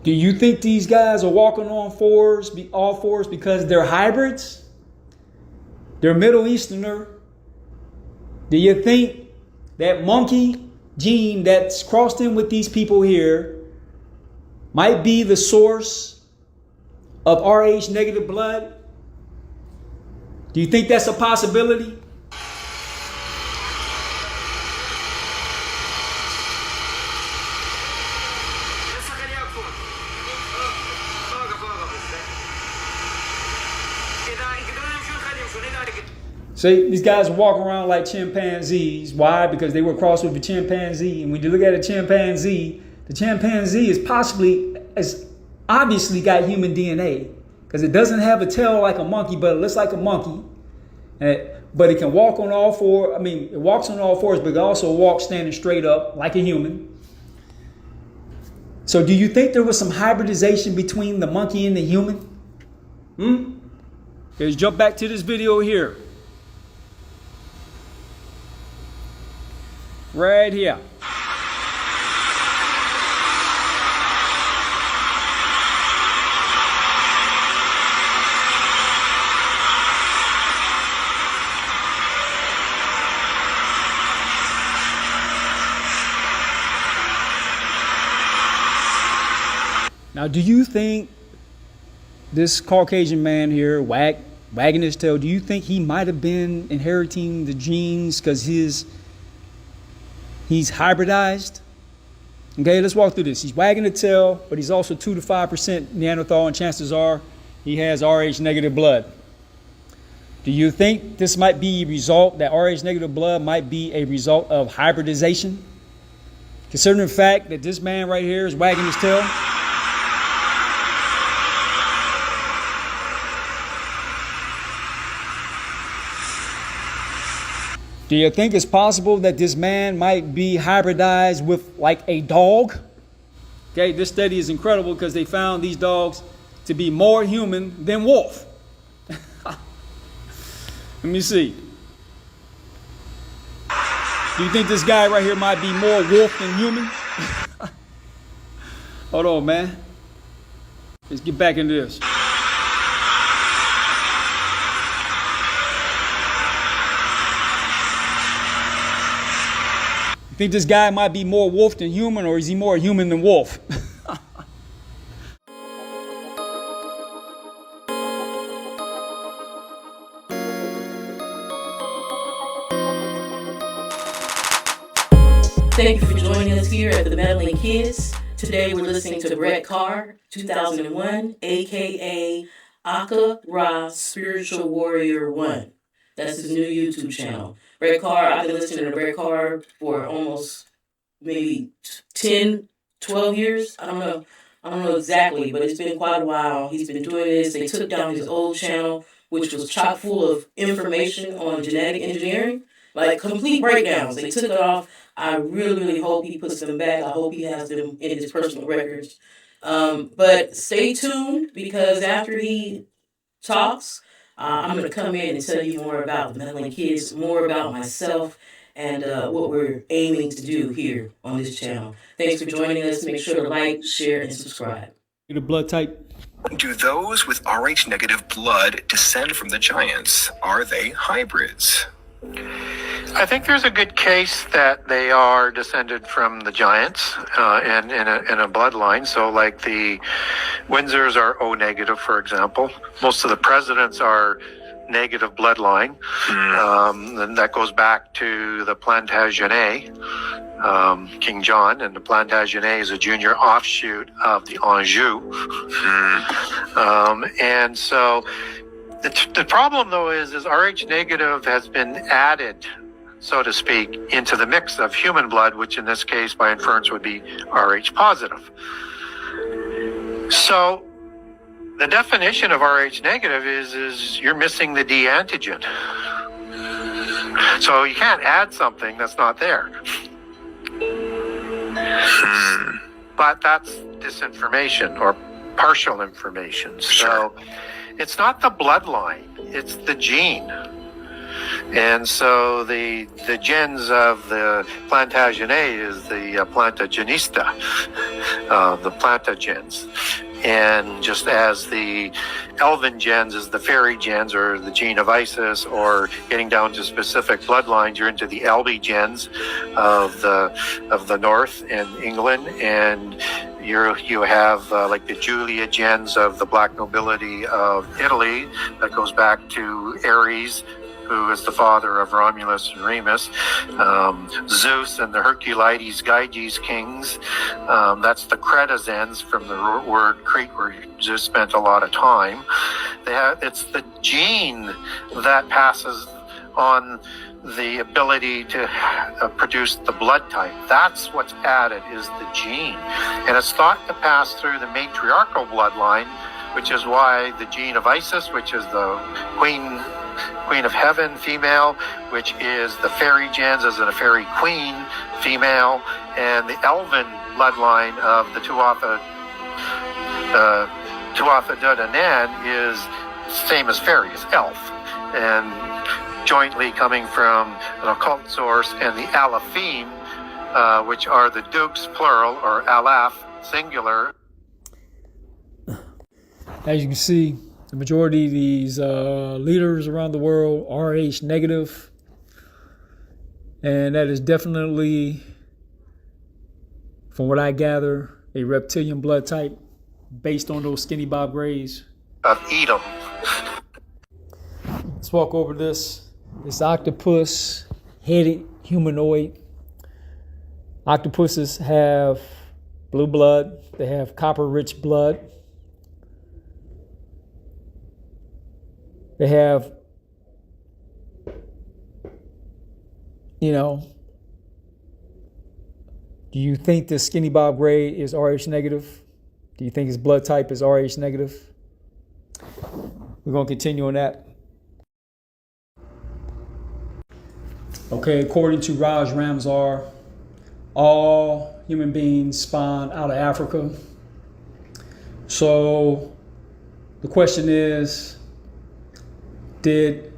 Do you think these guys are walking on all fours because they're hybrids? They're Middle Easterner. Do you think that monkey gene that's crossed in with these people here might be the source of Rh negative blood? Do you think that's a possibility? See, these guys walk around like chimpanzees. Why? Because they were crossed with a chimpanzee. And when you look at a chimpanzee, the chimpanzee is obviously got human DNA. Because it doesn't have a tail like a monkey, but it looks like a monkey. But it can walk on all fours. I mean, it walks on all fours, but it also walks standing straight up like a human. So do you think there was some hybridization between the monkey and the human? Let's jump back to this video here. Right here. Now, do you think this Caucasian man here, wagging his tail, do you think he might have been inheriting the genes because he's hybridized? Okay, let's walk through this. He's wagging the tail, but he's also 2 to 5% Neanderthal, and chances are he has Rh negative blood. Do you think this might be a result, that Rh negative blood might be a result of hybridization? Considering the fact that this man right here is wagging his tail. Do you think it's possible that this man might be hybridized with like a dog? Okay, this study is incredible because they found these dogs to be more human than wolf. Let me see. Do you think this guy right here might be more wolf than human? Hold on, man. Let's get back into this. You think this guy might be more wolf than human, or is he more human than wolf? Thank you for joining us here at the Meddling Kids. Today we're listening to Brett Carr, 2001, aka Akah Ra Spiritual Warrior 1. That's his new YouTube channel. Brett Carr, I've been listening to Brett Carr for almost maybe 10, 12 years. I don't know exactly, but it's been quite a while. He's been doing this. They took down his old channel, which was chock full of information on genetic engineering, like complete breakdowns. They took it off. I really, really hope he puts them back. I hope he has them in his personal records. But stay tuned, because after he talks, I'm going to come in and tell you more about the Meddling Kids, more about myself, and what we're aiming to do here on this channel. Thanks for joining us. Make sure to like, share, and subscribe. The blood type. Do those with Rh negative blood descend from the giants? Are they hybrids? I think there's a good case that they are descended from the giants in a bloodline. So like the Windsors are O negative, for example. Most of the presidents are negative bloodline. And that goes back to the Plantagenet, King John, and the Plantagenet is a junior offshoot of the Anjou. And so the problem, though, is Rh negative has been added, so to speak, into the mix of human blood, which in this case, by inference, would be Rh positive. So the definition of Rh negative is you're missing the D antigen. So you can't add something that's not there. But that's disinformation or partial information. So it's not the bloodline, it's the gene. And so the gens of the Plantagenet is the Plantagenista, the Planta gens. And just as the elven gens is the fairy gens, or the gene of Isis, or getting down to specific bloodlines, you're into the Elbe gens of the north in England, and you have like the Julia gens of the black nobility of Italy that goes back to Ares, who is the father of Romulus and Remus, Zeus and the Herculides Gyges kings. That's the Cretazens from the word Crete, where Zeus spent a lot of time. It's the gene that passes on the ability to produce the blood type. That's what's added, is the gene. And it's thought to pass through the matriarchal bloodline, which is why the gene of Isis, which is the queen of heaven, female, which is the fairy gens, as in a fairy queen, female, and the elven bloodline of the Tuatha De Danann is same as fairy, is elf, and jointly coming from an occult source, and the Alaphim, which are the dukes, plural, or Alaph, singular. As you can see, the majority of these leaders around the world are Rh negative. And that is definitely, from what I gather, a reptilian blood type based on those skinny Bob Grays. Of Edom. Let's walk over this octopus-headed humanoid. Octopuses have blue blood. They have copper-rich blood. They have, do you think the skinny Bob Gray is Rh negative? Do you think his blood type is Rh negative? We're going to continue on that. Okay, according to Raj Ramsar, all human beings spawn out of Africa. So the question is, did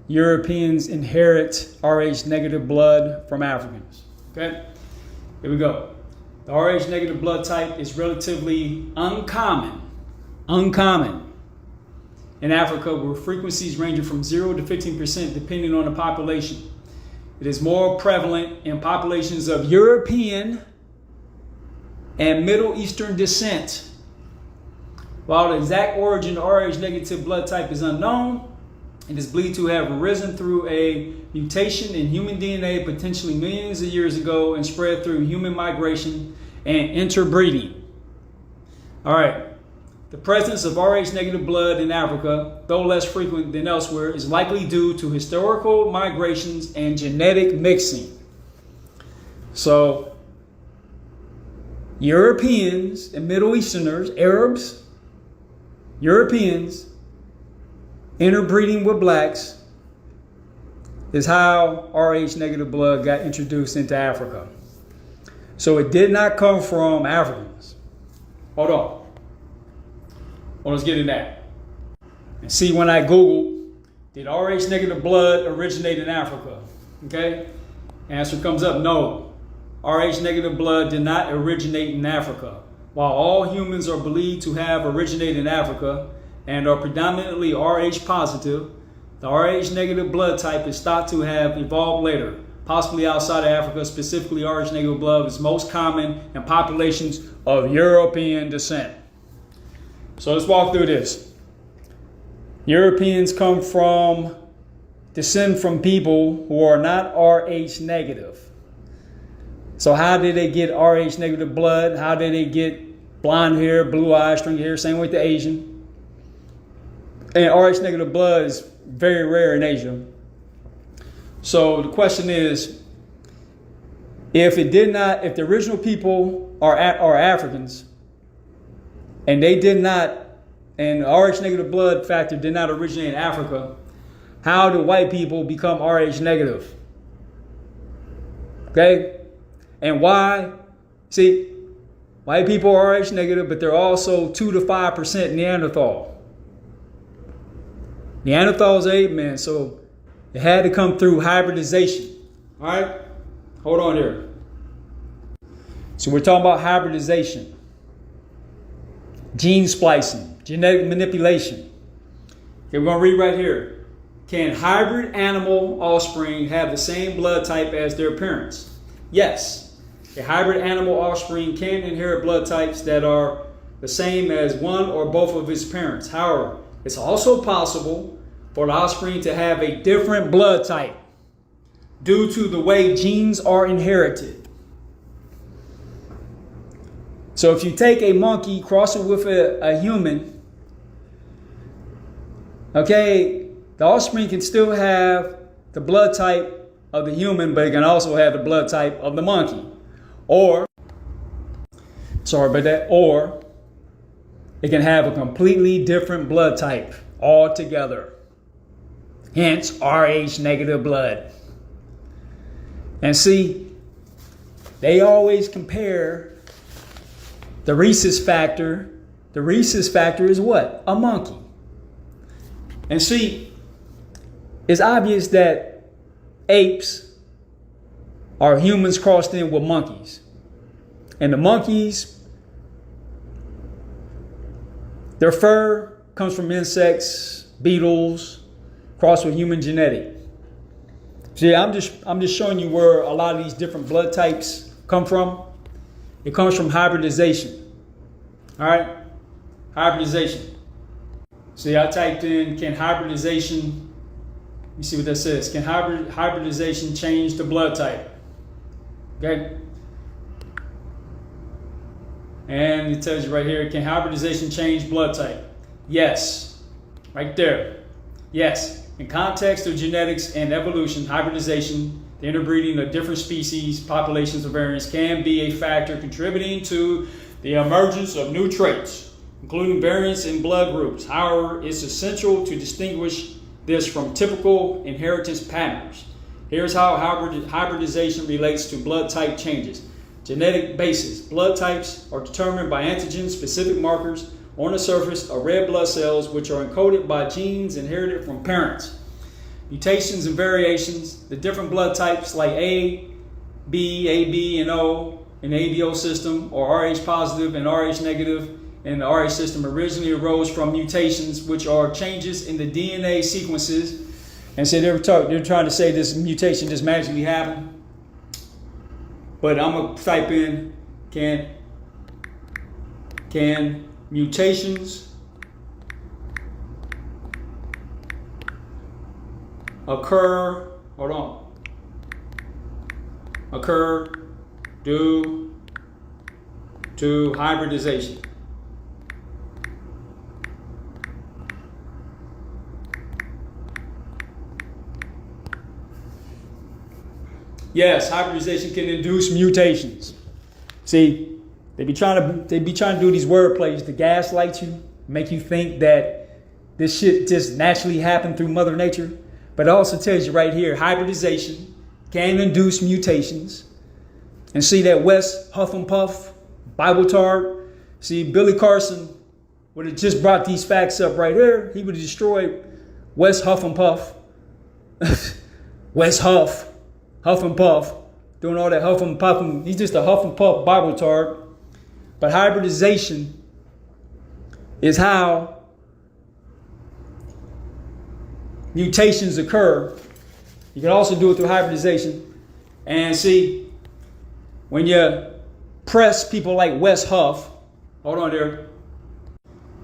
Europeans inherit Rh negative blood from Africans? Okay, here we go. The Rh negative blood type is relatively uncommon in Africa, where frequencies ranging from 0 to 15% depending on the population. It is more prevalent in populations of European and Middle Eastern descent. While the exact origin of Rh negative blood type is unknown, it is believed to have arisen through a mutation in human DNA potentially millions of years ago and spread through human migration and interbreeding. All right. The presence of Rh negative blood in Africa, though less frequent than elsewhere, is likely due to historical migrations and genetic mixing. So, Europeans and Middle Easterners, Arabs, Europeans, interbreeding with blacks is how Rh negative blood got introduced into Africa. So it did not come from Africans. Hold on. Well, let's get into that. And see, when I Googled, did Rh negative blood originate in Africa? Okay? Answer comes up, no. Rh negative blood did not originate in Africa. While all humans are believed to have originated in Africa and are predominantly Rh positive, the Rh negative blood type is thought to have evolved later, possibly outside of Africa. Specifically, Rh negative blood is most common in populations of European descent. So let's walk through this. Europeans descend from people who are not Rh negative. So how did they get Rh negative blood? How did they get blonde hair, blue eyes, stringy hair? Same with the Asian. And Rh negative blood is very rare in Asia. So the question is, if the original people are Africans, and and Rh negative blood factor did not originate in Africa, how do white people become Rh negative? Okay? And why? See, white people are Rh negative, but they're also 2 to 5% Neanderthal. Neanderthals are ape men, so It had to come through hybridization. All right? Hold on here. So we're talking about hybridization, gene splicing, genetic manipulation. Okay, we're going to read right here. Can hybrid animal offspring have the same blood type as their parents? Yes. A hybrid animal offspring can inherit blood types that are the same as one or both of its parents. However, it's also possible for the offspring to have a different blood type due to the way genes are inherited. So if you take a monkey, cross it with a human, okay, the offspring can still have the blood type of the human, but it can also have the blood type of the monkey. Or it can have a completely different blood type altogether. Hence, Rh negative blood. And see, they always compare the rhesus factor. The rhesus factor is what? A monkey. And see, it's obvious that apes are humans crossed in with monkeys. And the monkeys, their fur comes from insects, beetles, crossed with human genetic. See, I'm just showing you where a lot of these different blood types come from. It comes from hybridization. All right? Hybridization. See, I typed in, can hybridization, let me see what that says. Can hybridization change the blood type? Okay? And it tells you right here, can hybridization change blood type? Yes. Right there. Yes. In context of genetics and evolution, hybridization, the interbreeding of different species, populations of variants, can be a factor contributing to the emergence of new traits, including variants in blood groups. However, it's essential to distinguish this from typical inheritance patterns. Here's how hybridization relates to blood type changes. Genetic basis. Blood types are determined by antigen-specific markers on the surface of red blood cells, which are encoded by genes inherited from parents. Mutations and variations. The different blood types like A, B, AB, and O in the ABO system, or Rh positive and Rh negative in the Rh system, originally arose from mutations, which are changes in the DNA sequences. And so they're trying to say this mutation just magically happened. But I'm going to type in, can mutations occur due to hybridization? Yes, hybridization can induce mutations. See, they be trying to do these word plays to gaslight you, make you think that this shit just naturally happened through Mother Nature. But it also tells you right here, hybridization can induce mutations. And see that West Huff and Puff Bible tart. See, Billy Carson would have just brought these facts up right here. He would have destroyed West Huff and Puff. West Huff and Puff, doing all that huff and puff. He's just a huff and puff Bible tart. But hybridization is how mutations occur. You can also do it through hybridization. And see, when you press people like Wes Huff, hold on there.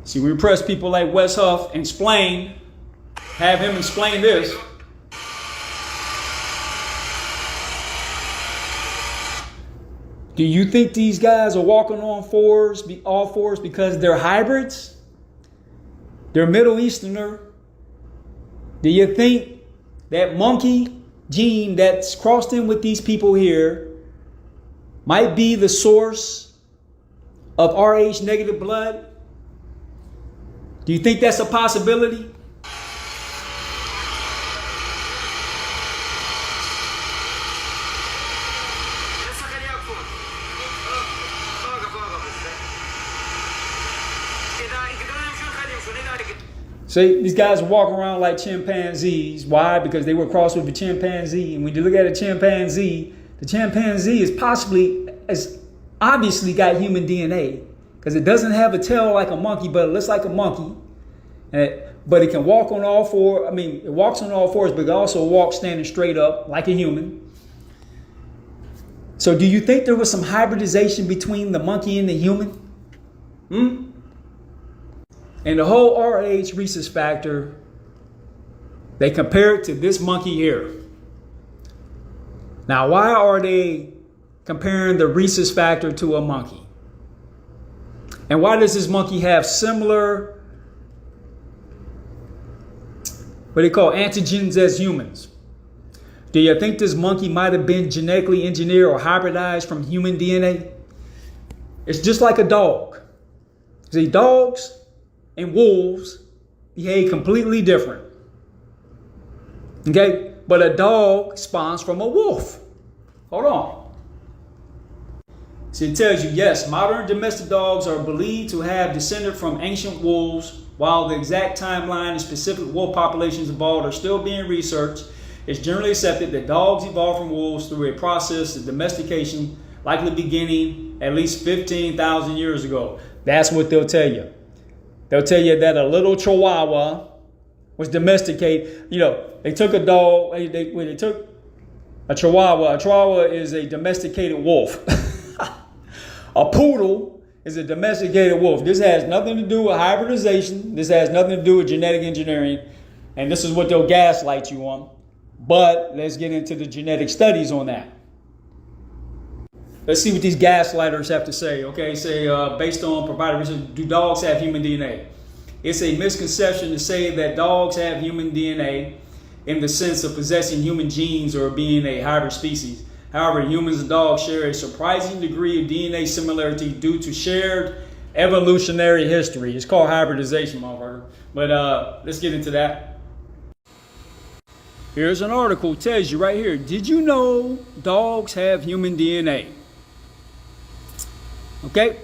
See, when you press people like Wes Huff, have him explain this. Do you think these guys are walking on all fours because they're hybrids? They're Middle Easterner. Do you think that monkey gene that's crossed in with these people here might be the source of Rh negative blood? Do you think that's a possibility? See, these guys walk around like chimpanzees. Why? Because they were crossed with a chimpanzee. And when you look at a chimpanzee, the chimpanzee is obviously got human DNA, because it doesn't have a tail like a monkey, but it looks like a monkey. But it can walk on all fours. I mean, it walks on all fours, but it also walks standing straight up like a human. So do you think there was some hybridization between the monkey and the human? And the whole RH rhesus factor, they compare it to this monkey here. Now, why are they comparing the rhesus factor to a monkey? And why does this monkey have similar, what they call antigens as humans? Do you think this monkey might have been genetically engineered or hybridized from human DNA? It's just like a dog. See, dogs and wolves behave completely different. Okay? But a dog spawns from a wolf. Hold on. See, it tells you, yes, modern domestic dogs are believed to have descended from ancient wolves. While the exact timeline and specific wolf populations involved are still being researched, it's generally accepted that dogs evolved from wolves through a process of domestication, likely beginning at least 15,000 years ago. That's what they'll tell you. They'll tell you that a little chihuahua was domesticated. You know, they took a dog, when they took a chihuahua. A chihuahua is a domesticated wolf. A poodle is a domesticated wolf. This has nothing to do with hybridization. This has nothing to do with genetic engineering. And this is what they'll gaslight you on. But let's get into the genetic studies on that. Let's see what these gaslighters have to say. Okay, say based on provided research, do dogs have human DNA? It's a misconception to say that dogs have human DNA in the sense of possessing human genes or being a hybrid species. However, humans and dogs share a surprising degree of DNA similarity due to shared evolutionary history. It's called hybridization, motherfucker. But let's get into that. Here's an article, tells you right here. Did you know dogs have human DNA? Okay,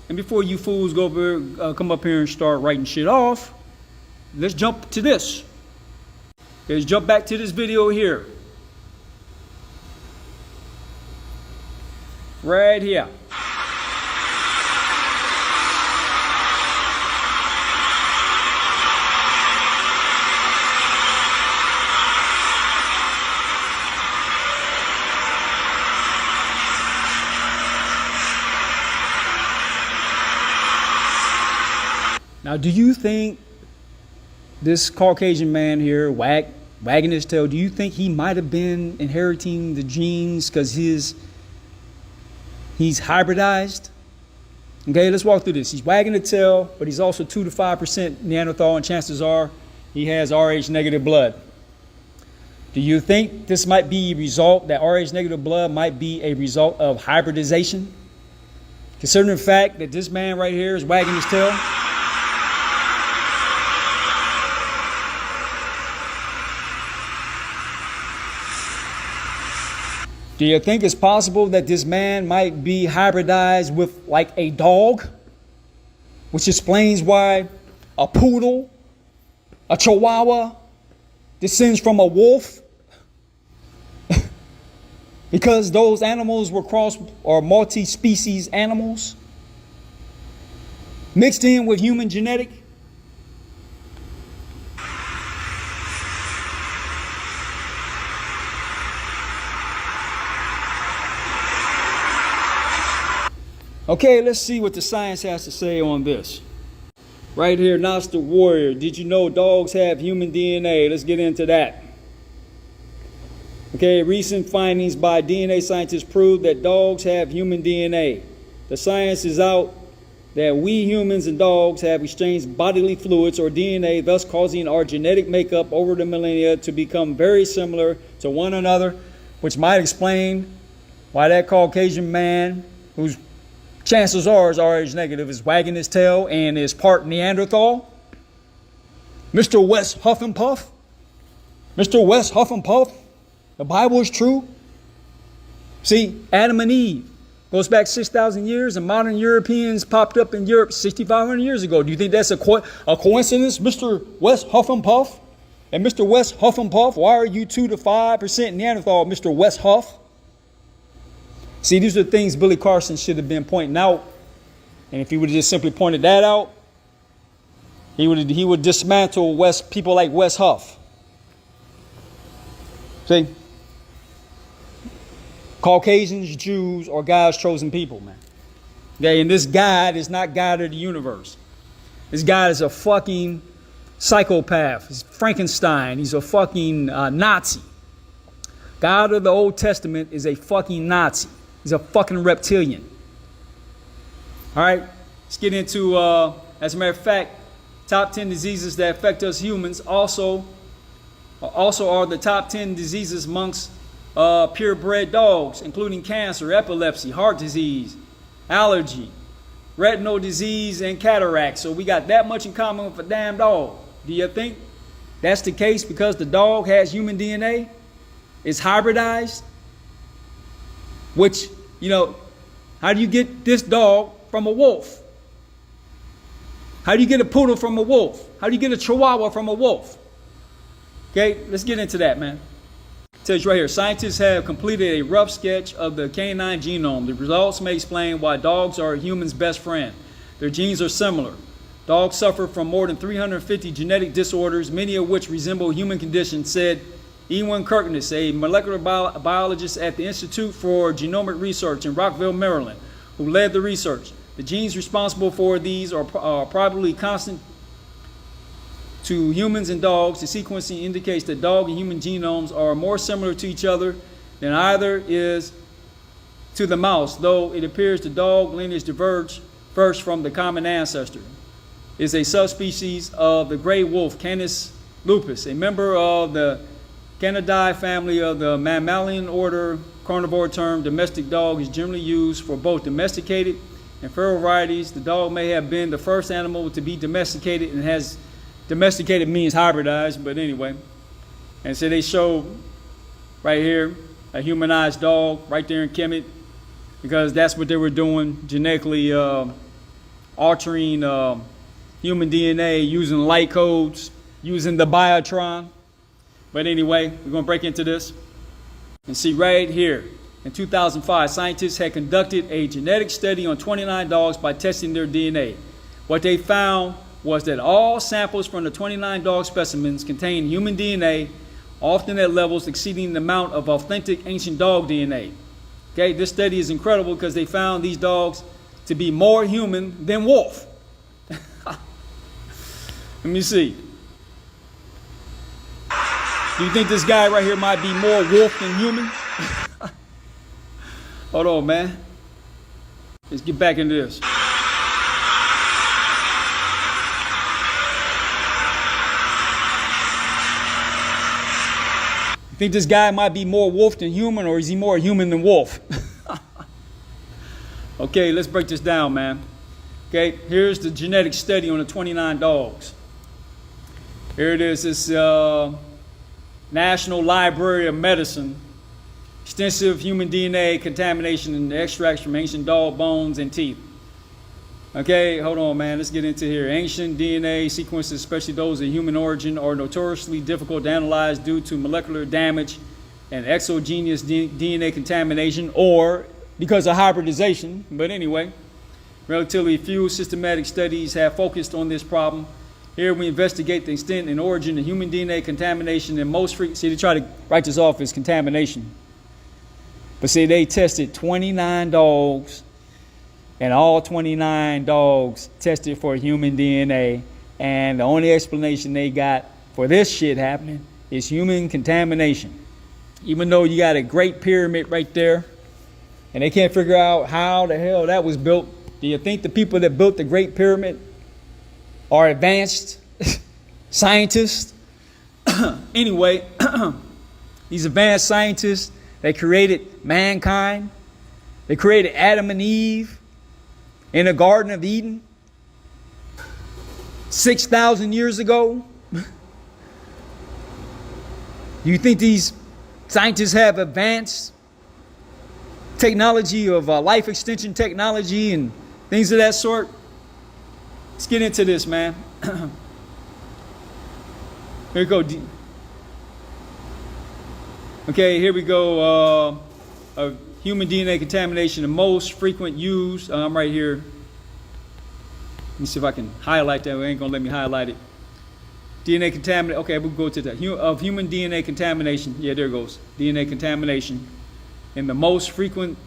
and before you fools go over, come up here and start writing shit off, let's jump to this. Let's jump back to this video here. Right here. Now, do you think this Caucasian man here, wagging his tail, do you think he might have been inheriting the genes because he's hybridized? Okay, let's walk through this. He's wagging the tail, but he's also 2 to 5% Neanderthal, and chances are he has Rh negative blood. Do you think this might be a result, that Rh negative blood might be a result of hybridization? Considering the fact that this man right here is wagging his tail. Do you think it's possible that this man might be hybridized with like a dog? Which explains why a poodle, a chihuahua descends from a wolf. Because those animals were crossed or multi-species animals mixed in with human genetic. Okay, let's see what the science has to say on this. Right here, Akah Ra Warrior. Did you know dogs have human DNA? Let's get into that. Okay, recent findings by DNA scientists prove that dogs have human DNA. The science is out that we humans and dogs have exchanged bodily fluids or DNA, thus causing our genetic makeup over the millennia to become very similar to one another, which might explain why that Caucasian man, whose chances are is Rh negative, is wagging his tail and is part Neanderthal. Mr. West Huff and Puff. Mr. West Huff and Puff. The Bible is true. See, Adam and Eve, Goes back 6,000 years, and modern Europeans popped up in Europe 6,500 years ago. Do you think that's a coincidence, Mr. West Huff and Puff? And Mr. West Huff and Puff, why are you 2 to 5% Neanderthal, Mr. West Huff? See, these are the things Billy Carson should have been pointing out. And if he would have just simply pointed that out, he would dismantle people like West Huff. See? Caucasians, Jews, are God's chosen people, man. Okay, and this God is not God of the universe. This God is a fucking psychopath. He's Frankenstein. He's a fucking Nazi. God of the Old Testament is a fucking Nazi. He's a fucking reptilian. All right, let's get into, as a matter of fact, top 10 diseases that affect us humans also are the top 10 diseases amongst purebred dogs, including cancer, epilepsy, heart disease, allergy, retinal disease, and cataract. So we got that much in common with a damn dog. Do you think that's the case because the dog has human DNA? It's hybridized? Which, you know, how do you get this dog from a wolf? How do you get a poodle from a wolf? How do you get a chihuahua from a wolf? Okay, let's get into that, man. It tells you right here, scientists have completed a rough sketch of the canine genome. The results may explain why dogs are a human's best friend. Their genes are similar. Dogs suffer from more than 350 genetic disorders, many of which resemble human conditions, said Ewan Kirkness, a molecular biologist at the Institute for Genomic Research in Rockville, Maryland, who led the research. The genes responsible for these are probably constant to humans and dogs. The sequencing indicates that dog and human genomes are more similar to each other than either is to the mouse, though it appears the dog lineage diverged first from the common ancestor. Is a subspecies of the gray wolf, Canis lupus, a member of the Canidae family of the mammalian order carnivore. Term domestic dog is generally used for both domesticated and feral varieties. The dog may have been the first animal to be domesticated, and has domesticated means hybridized, but anyway. And so they show right here a humanized dog right there in Kemet, because that's what they were doing, genetically altering human DNA using light codes, using the biotron. But anyway, we're going to break into this and see right here. In 2005, scientists had conducted a genetic study on 29 dogs by testing their DNA. What they found was that all samples from the 29 dog specimens contained human DNA, often at levels exceeding the amount of authentic ancient dog DNA. Okay, this study is incredible because they found these dogs to be more human than wolf. Let me see. Do you think this guy right here might be more wolf than human? Hold on, man. Let's get back into this. You think this guy might be more wolf than human, or is he more human than wolf? Okay, let's break this down, man. Okay, here's the genetic study on the 29 dogs. Here it is, this National Library of Medicine. Extensive human DNA contamination and extracts from ancient dog bones and teeth. Okay, hold on, man. Let's get into here. Ancient DNA sequences, especially those of human origin, are notoriously difficult to analyze due to molecular damage and exogenous DNA contamination, or because of hybridization. But anyway, relatively few systematic studies have focused on this problem. Here we investigate the extent and origin of human DNA contamination, and most frequent. See, they try to write this off as contamination. But see, they tested 29 dogs, and all 29 dogs tested for human DNA, and the only explanation they got for this shit happening is human contamination. Even though you got a Great Pyramid right there, and they can't figure out how the hell that was built. Do you think the people that built the Great Pyramid are advanced scientists? Anyway, these advanced scientists, they created mankind. They created Adam and Eve in the Garden of Eden 6,000 years ago. Do you think these scientists have advanced technology of life extension technology and things of that sort. Let's get into this, man. Here we go. Okay, here we go. Human DNA contamination, the most frequent use. I'm right here. Let me see if I can highlight that. It ain't gonna let me highlight it. DNA contamination. Okay, we'll go to that. Of human DNA contamination. Yeah, there it goes. DNA contamination. And the most frequent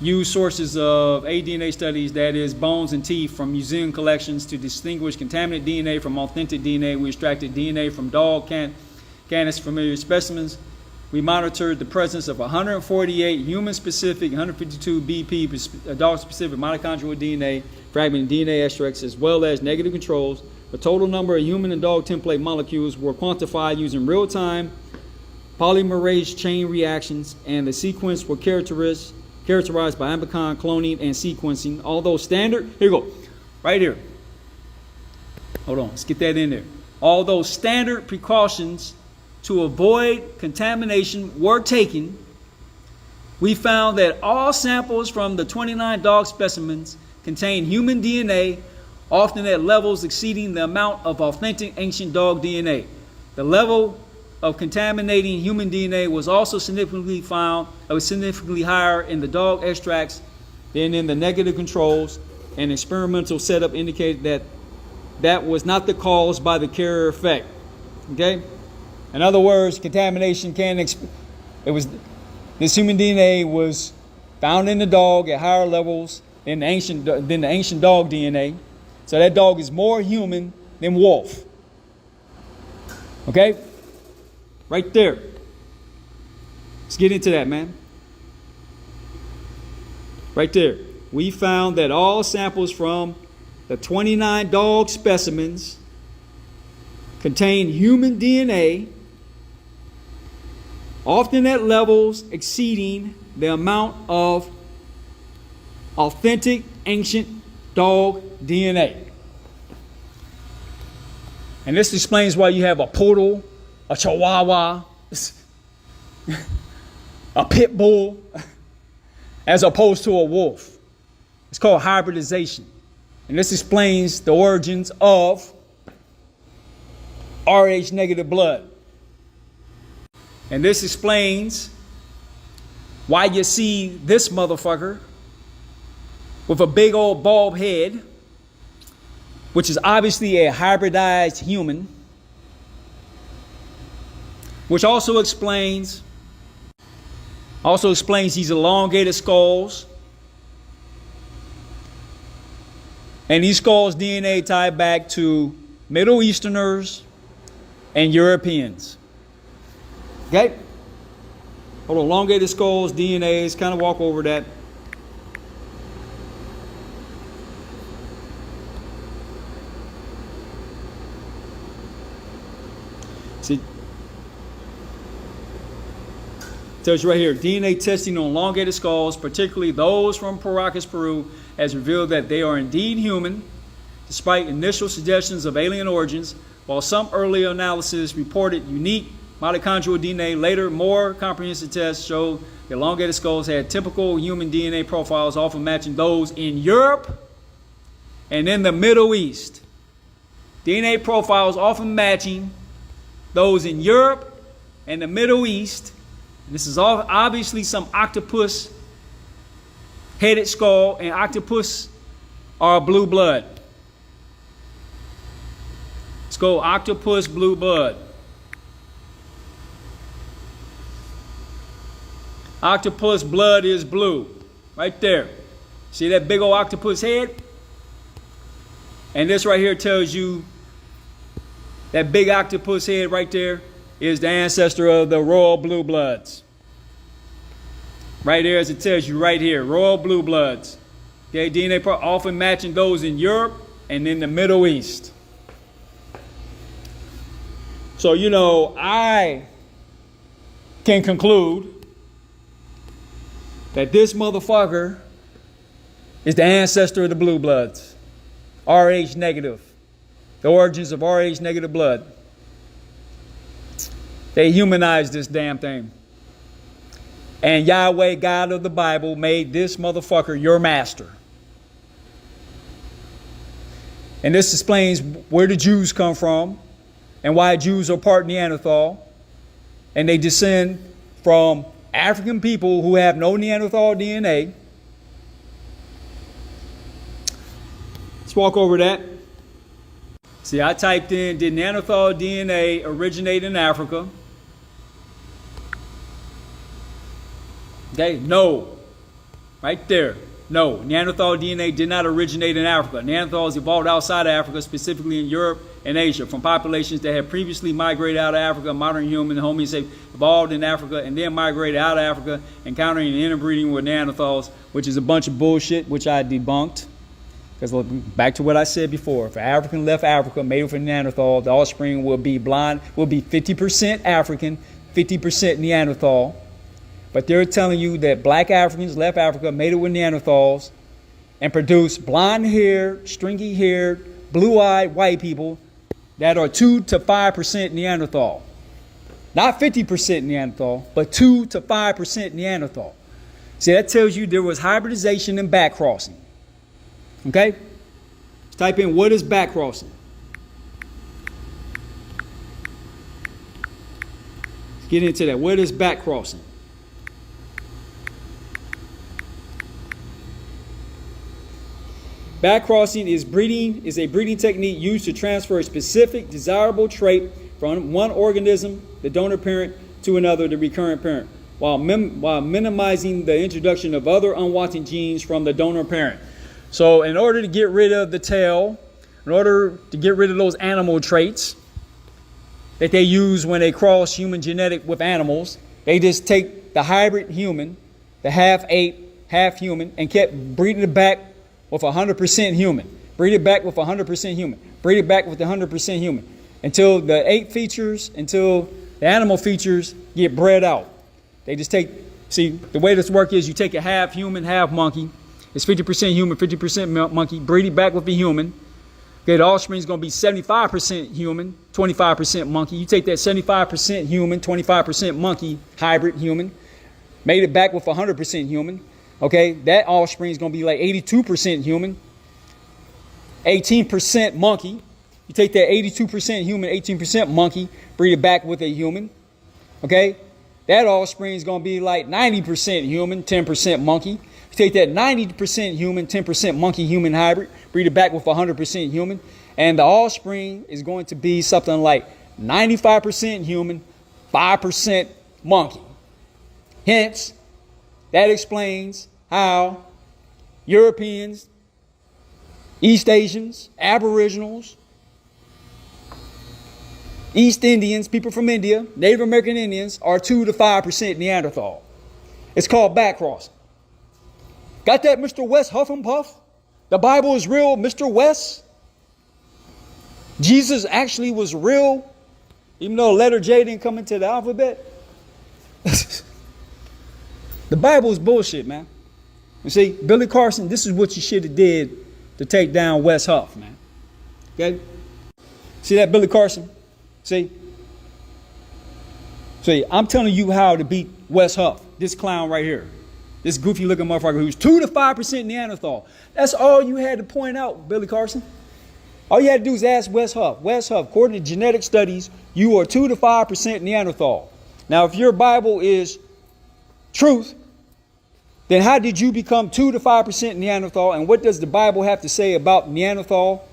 used sources of aDNA studies, that is bones and teeth, from museum collections to distinguish contaminated DNA from authentic DNA. We extracted DNA from dog, canis familiar specimens. We monitored the presence of 148 human-specific, 152 BP, dog-specific mitochondrial DNA, fragmented DNA extracts, as well as negative controls. The total number of human and dog template molecules were quantified using real-time polymerase chain reactions, and the sequence were characterized by amplicon cloning and sequencing. Although standard, here you go, right here. Hold on, let's get that in there. Although standard precautions to avoid contamination were taken, we found that all samples from the 29 dog specimens contained human DNA, often at levels exceeding the amount of authentic ancient dog DNA. The level of contaminating human DNA was also significantly higher in the dog extracts than in the negative controls. An experimental setup indicated that was not the cause by the carrier effect. Okay? In other words, contamination this human DNA was found in the dog at higher levels than the ancient dog DNA. So that dog is more human than wolf. Okay? Right there. Let's get into that, man. Right there. We found that all samples from the 29 dog specimens contain human DNA, often at levels exceeding the amount of authentic ancient dog DNA. And this explains why you have a poodle, a chihuahua, a pit bull, as opposed to a wolf. It's called hybridization. And this explains the origins of Rh negative blood. And this explains why you see this motherfucker with a big old bald head, which is obviously a hybridized human, which also explains these elongated skulls. And these skulls' DNA tie back to Middle Easterners and Europeans. Okay? Hold on, elongated skulls, DNAs, kind of walk over that. See, tells you right here, DNA testing on elongated skulls, particularly those from Paracas, Peru, has revealed that they are indeed human, despite initial suggestions of alien origins. While some early analysis reported unique mitochondrial DNA, later more comprehensive tests showed the elongated skulls had typical human DNA profiles, often matching those in Europe and in the Middle East. DNA profiles often matching those in Europe and the Middle East. And this is all obviously some octopus headed skull, and octopus are blue blood. Let's go octopus blue blood. Octopus blood is blue. Right there. See that big old octopus head? And this right here tells you that big octopus head right there is the ancestor of the royal blue bloods. Right there, as it tells you right here, royal blue bloods. Okay, DNA often matching those in Europe and in the Middle East. So, you know, I can conclude that this motherfucker is the ancestor of the blue bloods. Rh negative. The origins of Rh negative blood. They humanized this damn thing. And Yahweh, God of the Bible, made this motherfucker your master. And this explains where the Jews come from and why Jews are part Neanderthal. And they descend from African people who have no Neanderthal DNA. Let's walk over that. See, I typed in, did Neanderthal DNA originate in Africa? Okay, no. Right there. No, Neanderthal DNA did not originate in Africa. Neanderthals evolved outside of Africa, specifically in Europe and Asia, from populations that had previously migrated out of Africa. Modern human Homo sapiens evolved in Africa and then migrated out of Africa, encountering and interbreeding with Neanderthals, which is a bunch of bullshit, which I debunked. Because back to what I said before, if an African left Africa, made with a Neanderthal, the offspring will be blind, will be 50% African, 50% Neanderthal. But they're telling you that black Africans left Africa, mated with Neanderthals, and produced blonde-haired, stringy-haired, blue-eyed white people that are 2 to 5% Neanderthal. Not 50% Neanderthal, but 2 to 5% Neanderthal. See, that tells you there was hybridization and backcrossing. Okay? Let's type in, what is backcrossing? Let's get into that. What is backcrossing? Backcrossing is a breeding technique used to transfer a specific desirable trait from one organism, the donor parent, to another, the recurrent parent, while minimizing the introduction of other unwanted genes from the donor parent. So in order to get rid of the tail, in order to get rid of those animal traits that they use when they cross human genetic with animals, they just take the hybrid human, the half ape, half human, and kept breeding it back with 100% human. Breed it back with 100% human. Breed it back with 100% human. Until the ape features, until the animal features get bred out. They just take, see, the way this works is you take a half human, half monkey. It's 50% human, 50% monkey. Breed it back with a human. Okay, the offspring is going to be 75% human, 25% monkey. You take that 75% human, 25% monkey hybrid human, made it back with 100% human. Okay, that offspring is going to be like 82% human, 18% monkey. You take that 82% human, 18% monkey, breed it back with a human. Okay, that offspring is going to be like 90% human, 10% monkey. You take that 90% human, 10% monkey human hybrid, breed it back with 100% human, and the offspring is going to be something like 95% human, 5% monkey. Hence, that explains how Europeans, East Asians, Aboriginals, East Indians, people from India, Native American Indians are 2 to 5% Neanderthal. It's called backcrossing. Got that, Mr. West Huff and Puff? The Bible is real, Mr. West. Jesus actually was real, even though letter J didn't come into the alphabet. The Bible is bullshit, man. You see, Billy Carson, this is what you should have did to take down West Huff, man. Okay? See that, Billy Carson? See, I'm telling you how to beat West Huff, this clown right here. This goofy looking motherfucker who's 2 to 5% Neanderthal. That's all you had to point out, Billy Carson. All you had to do is ask West Huff. West Huff, according to genetic studies, you are 2 to 5% Neanderthal. Now, if your Bible is truth, then how did you become 2 to 5% Neanderthal? And what does the Bible have to say about Neanderthal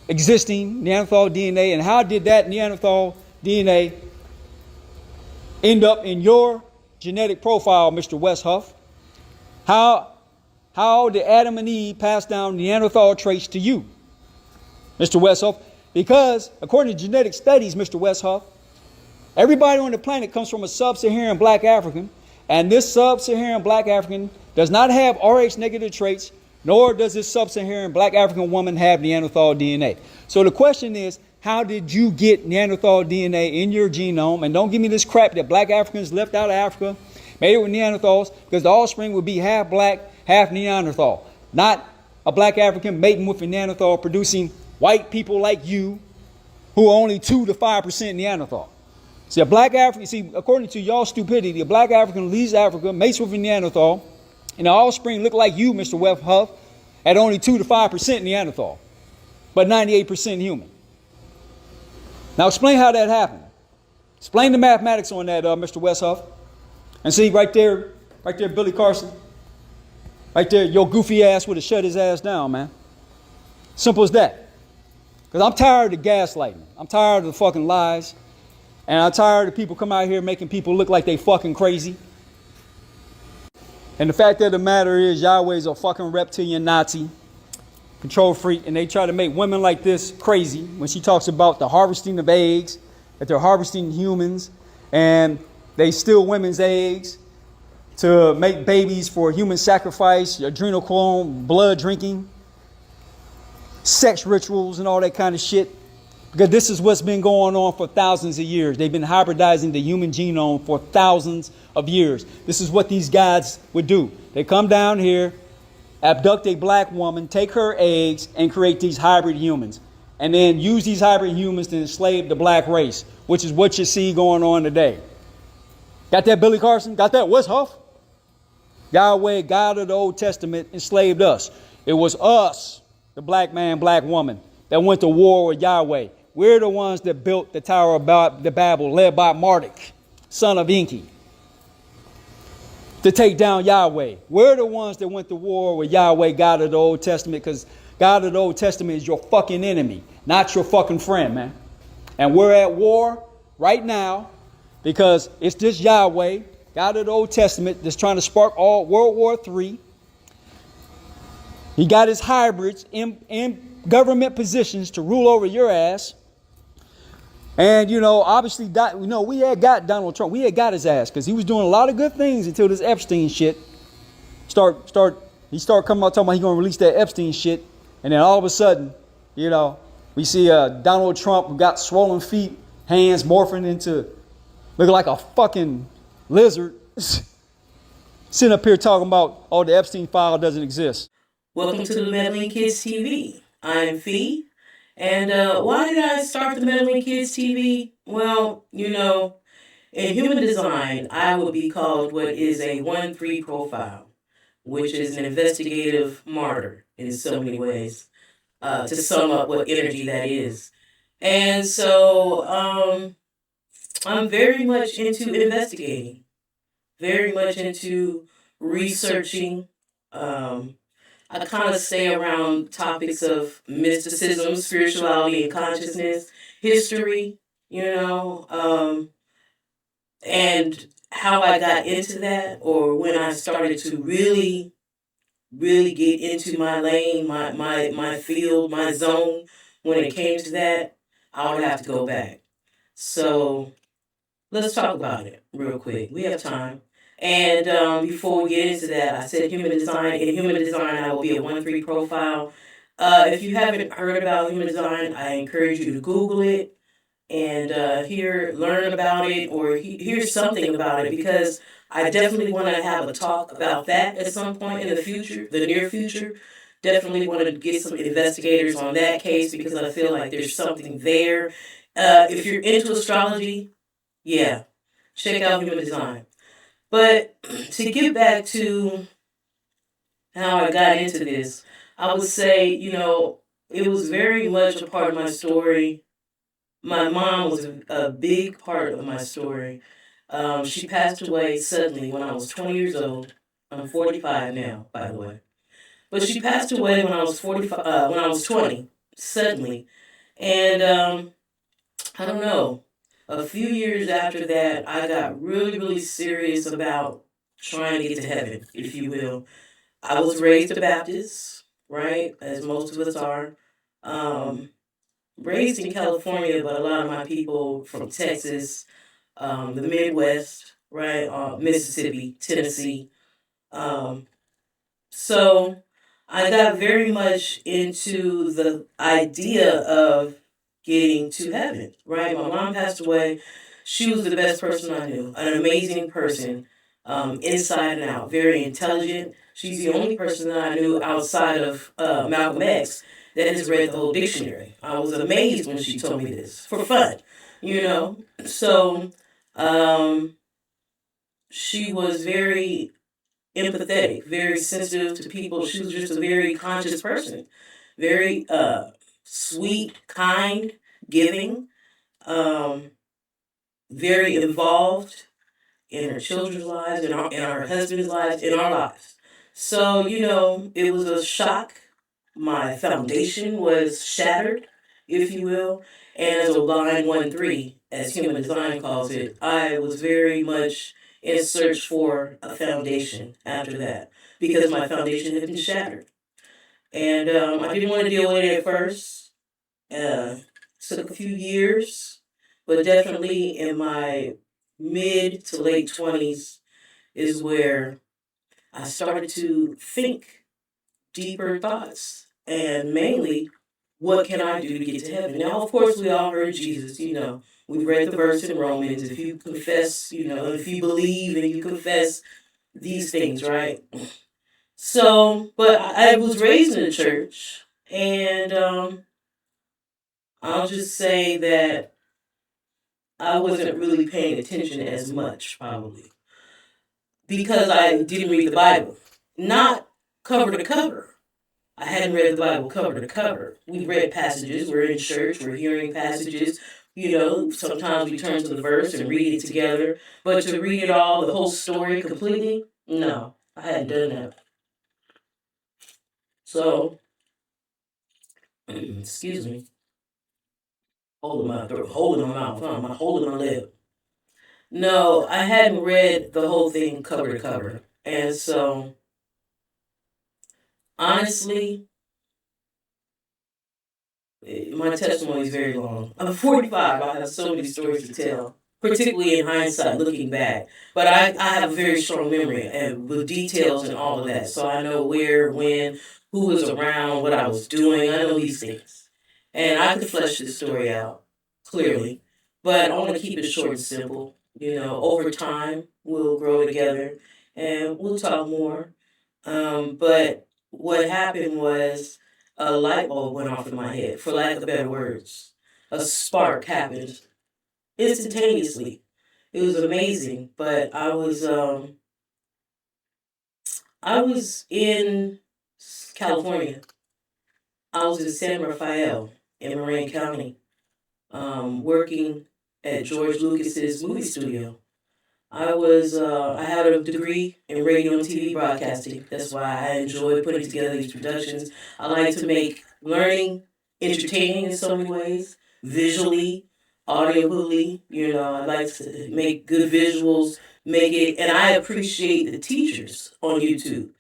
existing, Neanderthal DNA? And how did that Neanderthal DNA end up in your genetic profile, Mr. West Huff? How did Adam and Eve pass down Neanderthal traits to you, Mr. West Huff? Because according to genetic studies, Mr. West Huff, everybody on the planet comes from a sub-Saharan black African. And this sub-Saharan black African does not have Rh negative traits, nor does this sub-Saharan black African woman have Neanderthal DNA. So the question is, how did you get Neanderthal DNA in your genome? And don't give me this crap that black Africans left out of Africa, made it with Neanderthals, because the offspring would be half black, half Neanderthal. Not a black African mating with a Neanderthal, producing white people like you, who are only 2 to 5% Neanderthal. See, a black African, see, according to y'all stupidity, a black African leaves Africa, mates with a Neanderthal, and the offspring look like you, Mr. Webb Huff, at only 2 to 5% Neanderthal, but 98% human. Now explain how that happened. Explain the mathematics on that, Mr. West Huff. And see, right there, Billy Carson. Right there, your goofy ass would have shut his ass down, man. Simple as that. Because I'm tired of the gaslighting. I'm tired of the fucking lies. And I'm tired of people come out here making people look like they fucking crazy. And the fact of the matter is, Yahweh's a fucking reptilian Nazi, control freak, and they try to make women like this crazy when she talks about the harvesting of eggs, that they're harvesting humans, and they steal women's eggs to make babies for human sacrifice, adrenochrome, blood drinking, sex rituals, and all that kind of shit. Because this is what's been going on for thousands of years. They've been hybridizing the human genome for thousands of years. This is what these guys would do. They come down here, abduct a black woman, take her eggs, and create these hybrid humans. And then use these hybrid humans to enslave the black race, which is what you see going on today. Got that, Billy Carson? Got that, West Huff? Yahweh, God of the Old Testament, enslaved us. It was us, the black man, black woman, that went to war with Yahweh. We're the ones that built the Tower of Babel, led by Marduk, son of Enki, to take down Yahweh. We're the ones that went to war with Yahweh, God of the Old Testament, because God of the Old Testament is your fucking enemy, not your fucking friend, man. And we're at war right now because it's this Yahweh, God of the Old Testament, that's trying to spark all World War III. He got his hybrids in government positions to rule over your ass. And, obviously, we had got Donald Trump. We had got his ass because he was doing a lot of good things until this Epstein shit he started coming out talking about he's going to release that Epstein shit. And then all of a sudden, we see Donald Trump who got swollen feet, hands morphing into looking like a fucking lizard, sitting up here talking about, oh, the Epstein file doesn't exist. Welcome to the Meddling Kids TV. I'm Fee. And why did I start the Meddling Kids TV? Well, in human design, I would be called what is a 1-3 profile, which is an investigative martyr in so many ways, to sum up what energy that is. And so I'm very much into investigating, very much into researching. I kind of stay around topics of mysticism, spirituality, and consciousness, history, and how I got into that, or when I started to really get into my lane, my field, my zone. When it came to that, I would have to go back. So let's talk about it real quick. We have time. And before we get into that, I said human design. In human design, I will be a 1-3 profile. If you haven't heard about human design, I encourage you to Google it and learn about it, or hear something about it, because I definitely want to have a talk about that at some point in the future, the near future. Definitely want to get some investigators on that case, because I feel like there's something there. If you're into astrology, yeah, check out human design. But to get back to how I got into this, I would say, it was very much a part of my story. My mom was a big part of my story. She passed away suddenly when I was 20 years old. I'm 45 now, by the way. But she passed away when I was 20, suddenly. And I don't know. A few years after that, I got really, really serious about trying to get to heaven, if you will. I was raised a Baptist, right, as most of us are. Raised in California, but a lot of my people from Texas, the Midwest, right, Mississippi, Tennessee. So I got very much into the idea of getting to heaven, right? My mom passed away. She was the best person I knew, an amazing person, inside and out, very intelligent. She's the only person that I knew outside of Malcolm X that has read the whole dictionary. I was amazed when she told me this for fun, you know. So she was very empathetic, very sensitive to people. She was just a very conscious person, very sweet, kind, giving, um, very involved in her children's lives, in our husband's lives, in our lives. So, you know, it was a shock. My foundation was shattered, if you will. And as a line 1-3, as human design calls it, I was very much in search for a foundation after that because my foundation had been shattered. And I didn't want to deal with it at first. Took a few years, but definitely in my mid to late 20s is where I started to think deeper thoughts and mainly, what can I do to get to heaven? Now, of course, we all heard Jesus, you know. We've read the verse in Romans. If you confess, you know, if you believe and you confess these things, right? So, but I was raised in the church, and I'll just say that I wasn't really paying attention as much, probably, because I didn't read the Bible. Not cover to cover. I hadn't read the Bible cover to cover. We read passages, we're in church, we're hearing passages. You know, sometimes we turn to the verse and read it together. But to read it all, the whole story completely, no, I hadn't done that. So, excuse me, holding my throat, holding my mouth, holding my lip. No, I hadn't read the whole thing cover to cover. And so, honestly, my testimony is very long. I'm 45. I have so many stories to tell, particularly in hindsight, looking back. But I have a very strong memory and with details and all of that. So I know where, when, who was around, what I was doing. I know these things. And I could flesh this story out clearly. But I want to keep it short and simple. You know, over time, we'll grow together and we'll talk more. But what happened was a light bulb went off in my head, for lack of better words. A spark happened instantaneously. It was amazing, but I was in California. I was in San Rafael in Marin County, working at George Lucas's movie studio. I had a degree in radio and TV broadcasting. That's why I enjoy putting together these productions. I like to make learning entertaining in so many ways, visually, audibly. You know, I like to make good visuals, make it, and I appreciate the teachers on YouTube.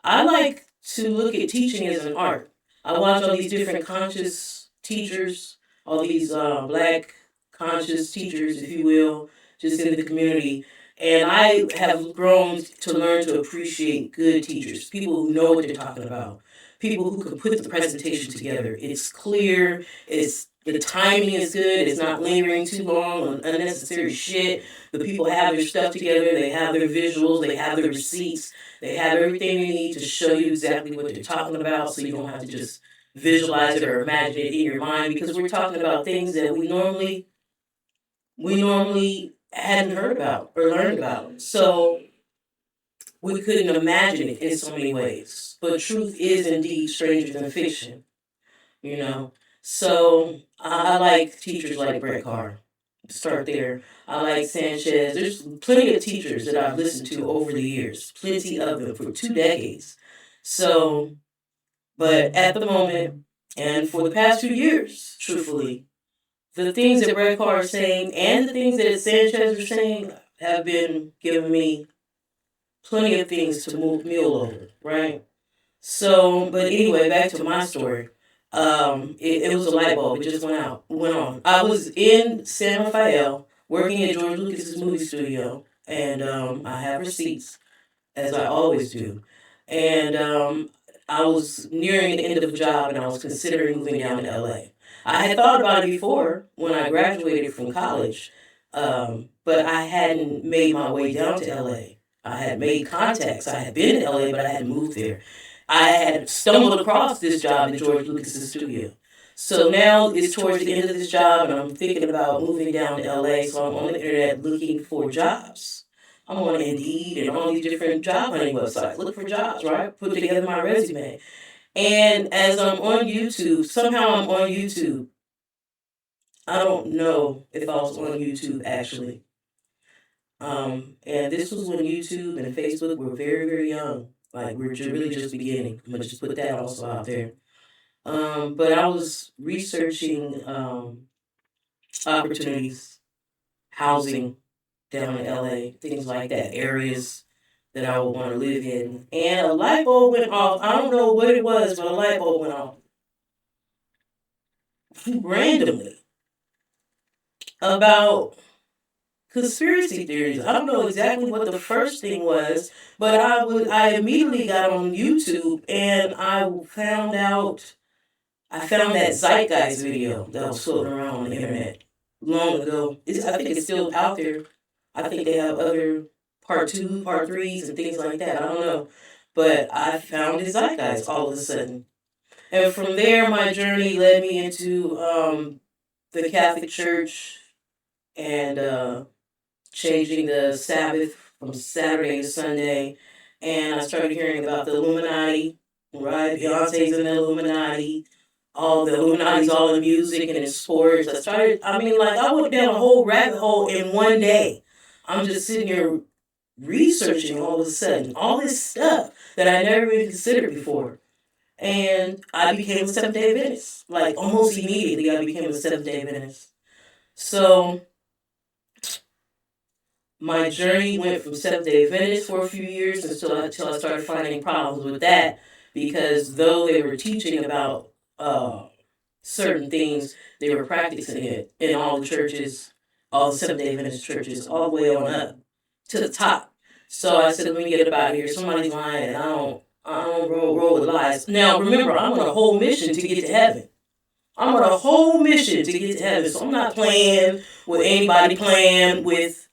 I like to look at teaching as an art. I watch all these different conscious teachers, all these black conscious teachers, if you will, just in the community. And I have grown to learn to appreciate good teachers, people who know what they're talking about, people who can put the presentation together. It's clear, the timing is good, it's not lingering too long on unnecessary shit. The people have their stuff together, they have their visuals, they have their receipts, they have everything they need to show you exactly what they're talking about so you don't have to just visualize it or imagine it in your mind because we're talking about things that we normally hadn't heard about or learned about. So we couldn't imagine it in so many ways. But truth is indeed stranger than fiction, you know. So I like teachers like Brett Carr. Start there. I like Sanchez. There's plenty of teachers that I've listened to over the years. Plenty of them for 2 decades. So, but at the moment, and for the past few years, truthfully, the things that Brett Carr is saying and the things that Sanchez is saying have been giving me plenty of things to mule over, right? So, but anyway, back to my story. It was a light bulb. It just went on. I was in San Rafael working at George Lucas's movie studio, and I have receipts, as I always do. And I was nearing the end of the job, and I was considering moving down to LA. I had thought about it before when I graduated from college, but I hadn't made my way down to LA. I had made contacts. I had been in LA, but I hadn't moved there. I had stumbled across this job in George Lucas's studio. So now it's towards the end of this job, and I'm thinking about moving down to LA. So I'm on the internet looking for jobs. I'm on Indeed and all these different job hunting websites. Look for jobs, right? Put together my resume. And as I'm on YouTube, somehow I'm on YouTube. I don't know if I was on YouTube actually. And this was when YouTube and Facebook were very, very young. Like we were really just beginning. I'm gonna just put that also out there. But I was researching opportunities, housing down in LA, things like that, areas that I would want to live in. And a light bulb went off. I don't know what it was, but a light bulb went off randomly about conspiracy theories. I don't know exactly what the first thing was, but I immediately got on YouTube and I found that Zeitgeist video that was floating around on the internet long ago. I think it's still out there. I think they have other part 2, part 3s and things like that. I don't know. But I found the Zeitgeist all of a sudden. And from there, my journey led me into the Catholic Church and changing the Sabbath from Saturday to Sunday. And I started hearing about the Illuminati, right? Beyonce's in the Illuminati. All the Illuminati's all in music and in sports. I went down a whole rabbit hole in one day. I'm just sitting here researching all of a sudden all this stuff that I never even considered before. And I became a Seventh-day Adventist. Like almost immediately I became a Seventh-day Adventist. So my journey went from Seventh-day Adventist for a few years until I started finding problems with that, because though they were teaching about certain things, they were practicing it in all the churches, all the Seventh-day Adventist churches, all the way on up to the top. So I said, let me get up out of here. Somebody's lying, and I don't roll with lies. Now remember, I'm on a whole mission to get to heaven. I'm on a whole mission to get to heaven. So I'm not playing with anybody playing with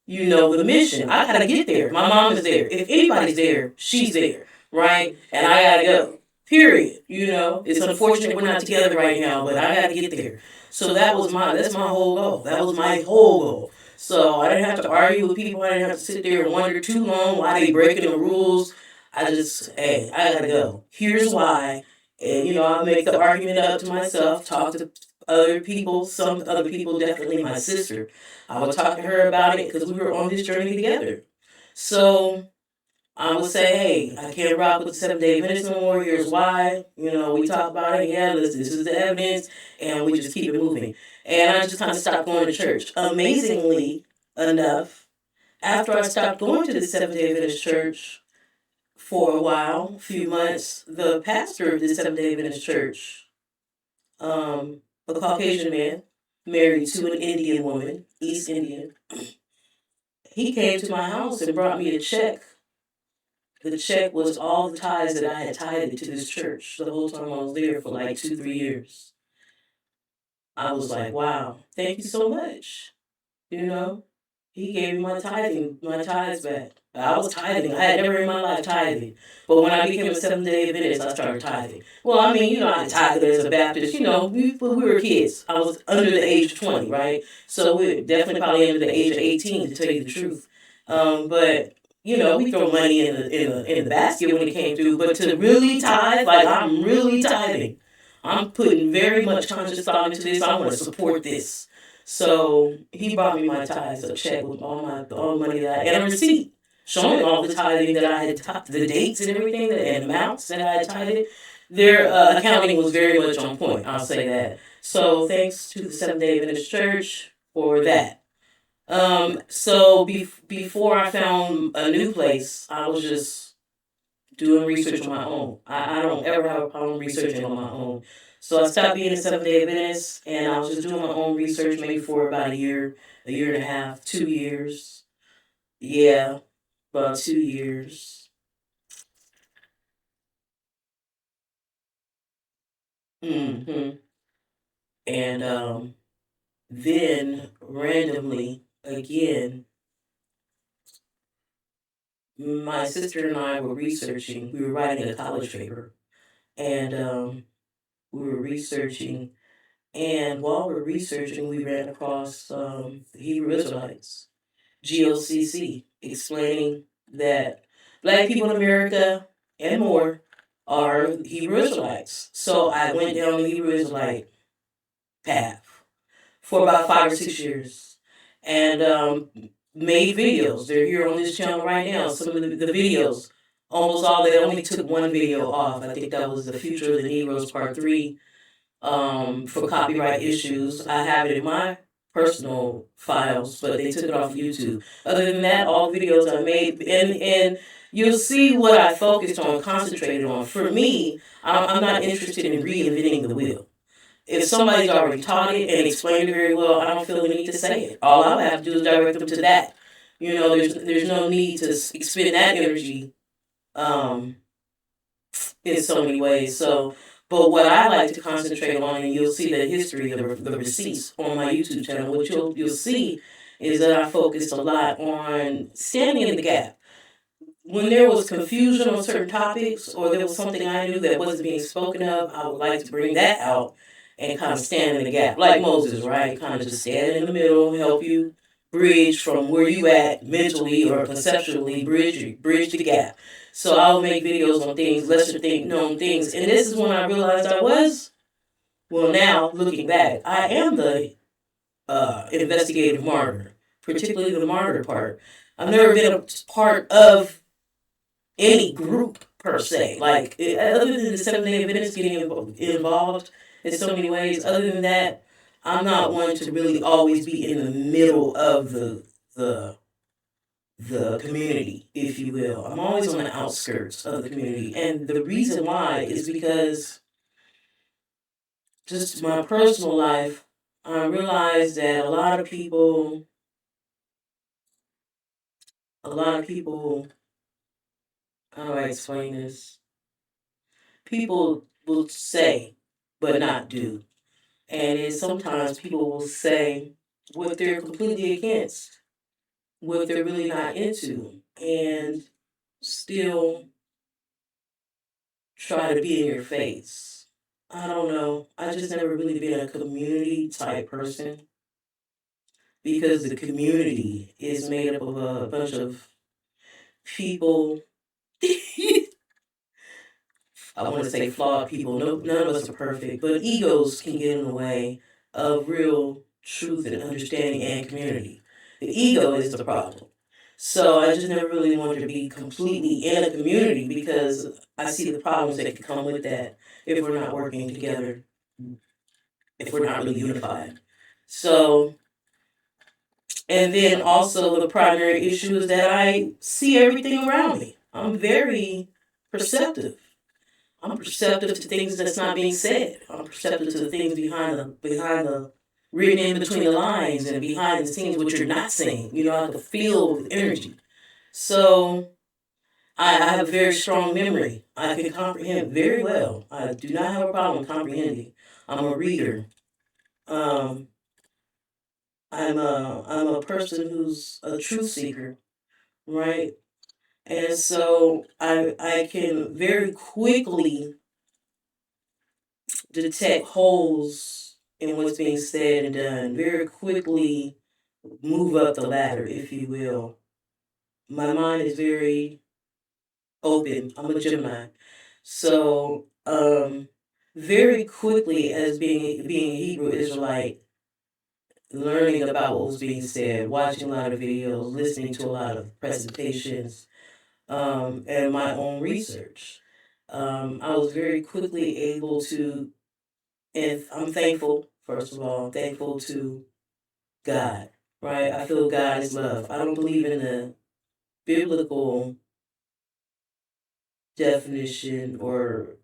the mission. I gotta get there. My mom is there. If anybody's there, she's there, right? And I gotta go. Period. It's unfortunate we're not together right now, but I gotta get there. So that's my whole goal. That was my whole goal. So I didn't have to argue with people. I didn't have to sit there and wonder too long why they breaking the rules. I gotta go. Here's why. And I make the argument up to myself, talk to other people, some other people, definitely my sister. I would talk to her about it because we were on this journey together. So I would say, hey, I can't rock with the Seventh-day Adventist no more. Here's why. We talk about it. Yeah, this is the evidence. And we just keep it moving. And I just kind of stopped going to church. Amazingly enough, after I stopped going to the Seventh-day Adventist church for a while, a few months, the pastor of the Seventh-day Adventist church, a Caucasian man, married to an Indian woman, East Indian, he came to my house and brought me a check. The check was all the tithes that I had tithed to this church the whole time I was there for like 2-3 years. I was like, wow, thank you so much. He gave me my tithes back. I was tithing. I had never in my life tithing. But when I became a Seventh-day Adventist, I started tithing. Well, I tithed as a Baptist. We were kids. I was under the age of 20, right? So we were definitely probably under the age of 18, to tell you the truth. But we throw money in the basket when it came through. But to really tithe, like I'm really tithing. I'm putting very much conscious thought into this. I want to support this. So he brought me my tithes, a check with all the money that and a receipt showing all the tithing that I had, the dates and everything, and amounts that I had tithed. Their accounting was very much on point, I'll say that. So thanks to the Seventh-day Adventist Church for that. So before I found a new place, I was just doing research on my own. I don't ever have a problem researching on my own. So I stopped being a Seventh-day Adventist, and I was just doing my own research maybe for about a year and a half, 2 years. Yeah, about 2 years. And then randomly, again, my sister and I were researching. We were writing a college paper, and we were researching. And while we were researching, we ran across the Hebrew Israelites, GOCC, explaining that Black people in America and more are Hebrew Israelites. So I went down the Hebrew Israelite path for about 5 or 6 years, and made videos. They're here on this channel right now. Some of the videos, almost all, they only took one video off. I think that was The Future of the Negroes Part 3, for copyright issues. I have it in my personal files, but they took it off YouTube. Other than that, all videos I made, and you'll see what I focused on, concentrated on. For me, I'm not interested in reinventing the wheel. If somebody's already taught it and explained it very well, I don't feel the need to say it. All I would have to do is direct them to that. You know, there's no need to expend that energy in so many ways. So, but what I like to concentrate on, and you'll see the history of the receipts on my YouTube channel, what you'll see is that I focused a lot on standing in the gap. When there was confusion on certain topics, or there was something I knew that wasn't being spoken of, I would like to bring that out and kind of stand in the gap. Like Moses, right? Kind of just stand in the middle, help you bridge from where you at mentally or conceptually, bridge the gap. So I'll make videos on things, lesser known things. And this is when I realized well, now looking back, I am the investigative martyr, particularly the martyr part. I've never been a part of any group per se, like other than the Seventh-day Adventists getting involved in so many ways. Other than that, I'm not one to really always be in the middle of the community, if you will. I'm always on the outskirts of the community, and the reason why is because just my personal life, I realized that a lot of people, how do I explain this? People will say, but not do. And then sometimes people will say what they're completely against, what they're really not into, and still try to be in your face. I don't know. I just never really been a community type person, because the community is made up of a bunch of people. I want to say flawed people. No, none of us are perfect, but egos can get in the way of real truth and understanding and community. The ego is the problem. So I just never really wanted to be completely in a community, because I see the problems that can come with that if we're not working together, if we're not really unified. So, and then also the primary issue is that I see everything around me. I'm very perceptive. I'm perceptive to things that's not being said. I'm perceptive to the things behind the written in between the lines and behind the scenes, what you're not saying. You know, I can feel the energy. So I have a very strong memory. I can comprehend very well. I do not have a problem comprehending. I'm a reader. I'm a person who's a truth seeker, right? And so I can very quickly detect holes in what's being said and done, very quickly move up the ladder, if you will. My mind is very open. I'm a Gemini. So very quickly, as being a Hebrew Israelite, learning about what was being said, watching a lot of videos, listening to a lot of presentations, and my own research. I was very quickly able to, and I'm thankful, first of all, thankful to God, right? I feel God is love. I don't believe in the biblical definition or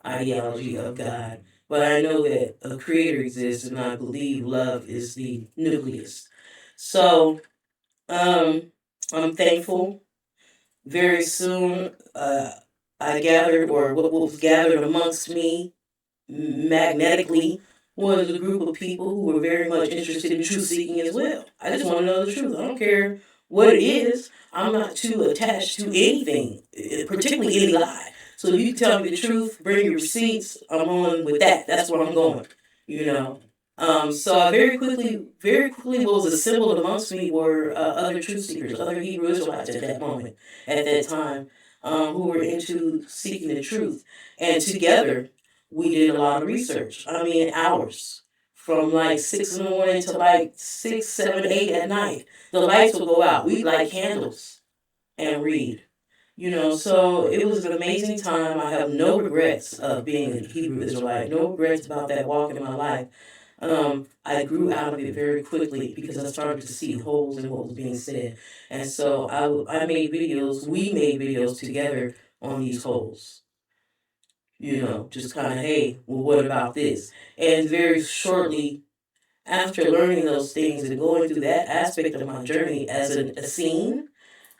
ideology of God, but I know that a creator exists, and I believe love is the nucleus. So I'm thankful. Very soon, I gathered, or what was gathered amongst me magnetically, was a group of people who were very much interested in truth seeking as well. I just want to know the truth. I don't care what it is. I'm not too attached to anything, particularly any lie. So if you tell me the truth, bring your receipts, I'm on with that. That's where I'm going, you know. So I very quickly, what was assembled amongst me were other truth seekers, other Hebrew Israelites at that moment, at that time, who were into seeking the truth. And together, we did a lot of research. I mean, hours. From like 6 in the morning to like 6, 7, 8 at night. The lights would go out. We'd light candles and read. You know, so it was an amazing time. I have no regrets of being a Hebrew Israelite, no regrets about that walk in my life. I grew out of it very quickly because I started to see holes in what was being said. And so I made videos, we made videos together on these holes. You know, just kind of, hey, well, what about this? And very shortly after learning those things and going through that aspect of my journey as a Essene,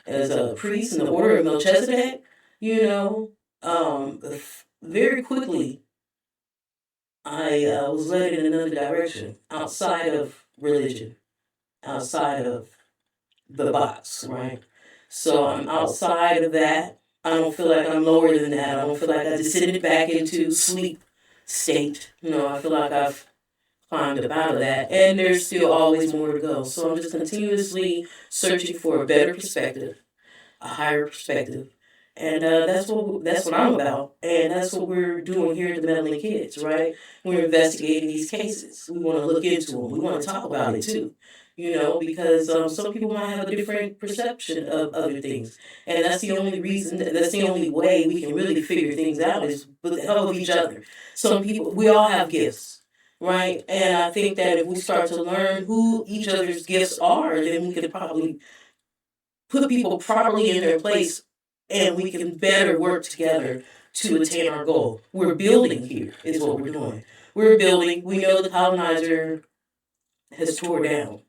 as a priest in the order of Melchizedek, you know, very quickly I was led in another direction outside of religion, outside of the box, right? So I'm outside of that. I don't feel like I'm lower than that. I don't feel like I descended back into sleep state. You know, I feel like I've climbed up out of that, and there's still always more to go. So I'm just continuously searching for a better perspective, a higher perspective, and that's what I'm about, and that's what we're doing here at the Meddling Kids, right? We're investigating these cases. We want to look into them. We want to talk about it too, you know, because some people might have a different perception of other things, and that's the only reason. That's the only way we can really figure things out is with the help of each other. Some people, we all have gifts. Right? And I think that if we start to learn who each other's gifts are, then we could probably put people properly in their place and we can better work together to attain our goal. We're building here, is what we're doing. We're building. We know the colonizer has tore down,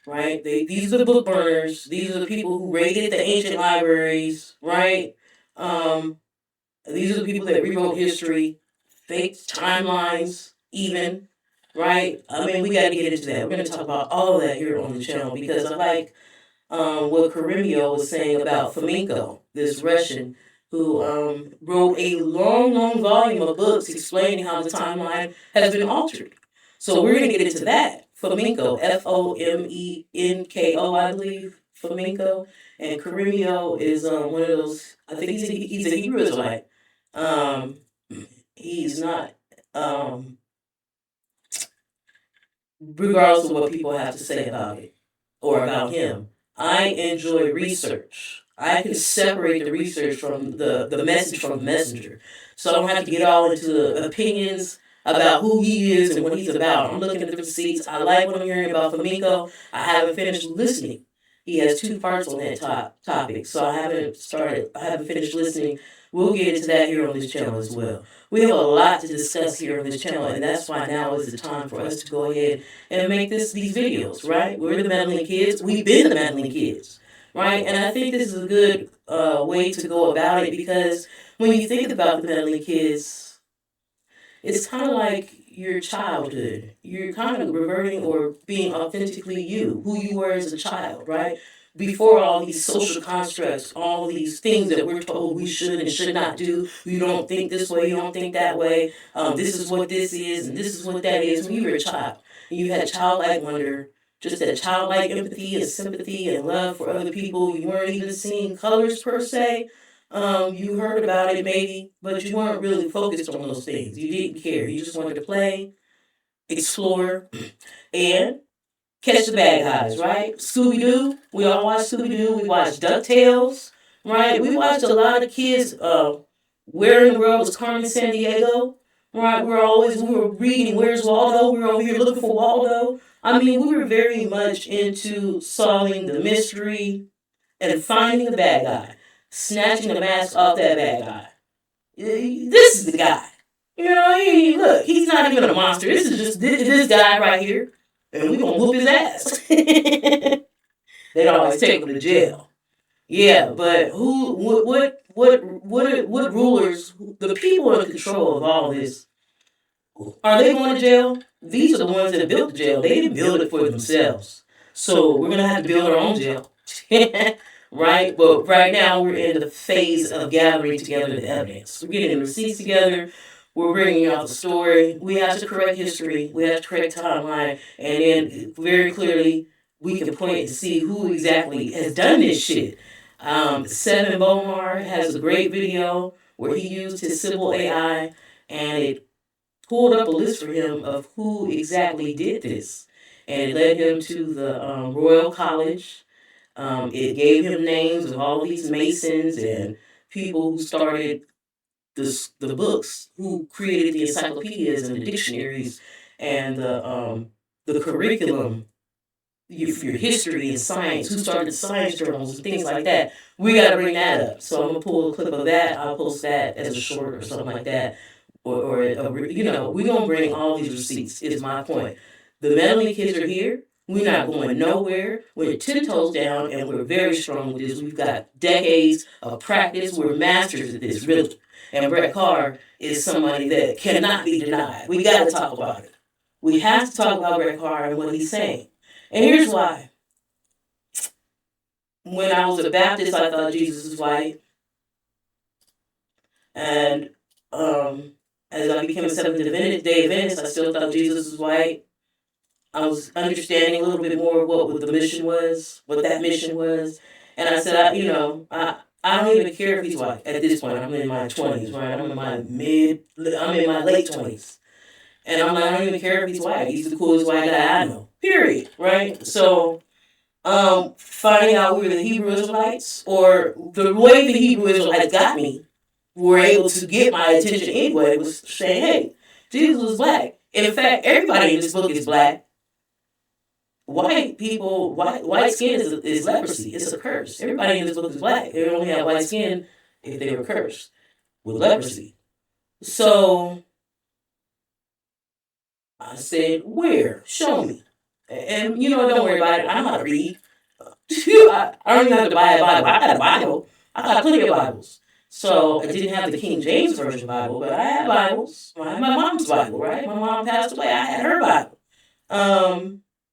right? These are the book burners. These are the people who raided the ancient libraries, right? These are the people that rewrote history, fake timelines, even, right? I mean, we got to get into that. We're going to talk about all of that here on the channel because I like what Karimio was saying about Flamenco, this Russian who wrote a long, long volume of books explaining how the timeline has been altered. So we're going to get into that. Flamenco, Fomenko, I believe, Flamenco. And Karimio is one of those, I think he's a Hebrew Israelite. He's not, regardless of what people have to say about it or about him. I enjoy research. I can separate the research from the message from the messenger. So I don't have to get all into the opinions about who he is and what he's about. I'm looking at the receipts. I like what I'm hearing about Flamenco. I haven't finished listening. He has 2 parts on that topic, so I haven't finished listening. We'll get into that here on this channel as well. We have a lot to discuss here on this channel, and that's why now is the time for us to go ahead and make these videos, right? We're the Meddling Kids. We've been the Meddling Kids, right? And I think this is a good way to go about it because when you think about the Meddling Kids, it's kind of like your childhood. You're kind of reverting or being authentically you, who you were as a child, right? Before all these social constructs, all these things that we're told we should and should not do. You don't think this way, you don't think that way. This is what this is, and this is what that is. When you were a child, and you had childlike wonder, just that childlike empathy and sympathy and love for other people. You weren't even seeing colors per se. You heard about it maybe, but you weren't really focused on those things. You didn't care. You just wanted to play, explore, and catch the bad guys, right? Scooby-Doo. We all watched Scooby-Doo. We watched DuckTales, right? We watched a lot of kids. Where in the world was Carmen Sandiego? Right? We were reading Where's Waldo? We were over here looking for Waldo. I mean, we were very much into solving the mystery and finding the bad guy, snatching the mask off that bad guy. This is the guy. You know, look, he's not even a monster. This is just this guy right here. And we're gonna whoop his ass. They'd always take him to jail. Yeah, but what rulers, the people in control of all this, are they going to jail? These are the ones that built the jail. They didn't build it for themselves. So we're gonna have to build our own jail. Right? But right now we're in the phase of gathering together the evidence. We're getting the receipts together. We're bringing out the story. We have to correct history. We have to correct timeline. And then very clearly we can point and see who exactly has done this shit. Seven Bomar has a great video where he used his Sybil AI and it pulled up a list for him of who exactly did this. And it led him to the Royal College. It gave him names of all these Masons and people who started the books, who created the encyclopedias and the dictionaries and the curriculum, your history and science, who started science journals and things like that. We got to bring that up. So I'm going to pull a clip of that. I'll post that as a short or something like that. Or we're going to bring all these receipts, is my point. The Meddling Kids are here. We're not going nowhere. We're 10 toes down, and we're very strong with this. We've got decades of practice. We're masters at this, really. And Brett Carr is somebody that cannot be denied. We got to talk about it. We have to talk about Brett Carr and what he's saying. And here's why. When I was a Baptist, I thought Jesus was white. And as I became a Seventh-day Adventist, I still thought Jesus was white. I was understanding a little bit more of what the mission was, what that mission was. And I said, I don't even care if he's white at this point. I'm in my 20s, right? I'm in my late 20s. And I'm like, I don't even care if he's white. He's the coolest white guy I know. Period. Right? So, finding out we were the Hebrew Israelites, or the way the Hebrew Israelites got me, were able to get my attention anyway, was saying, hey, Jesus was black. And in fact, everybody in this book is black. White people, white skin is leprosy. It's a curse. Everybody in this book is black. They only have white skin if they were cursed with leprosy. So I said, where? Show me. And, don't worry about it. I know how to read. I don't even have to buy a Bible. I got a Bible. I got plenty of Bibles. So I didn't have the King James Version Bible, but I had Bibles. I had my mom's Bible, right? My mom passed away. I had her Bible.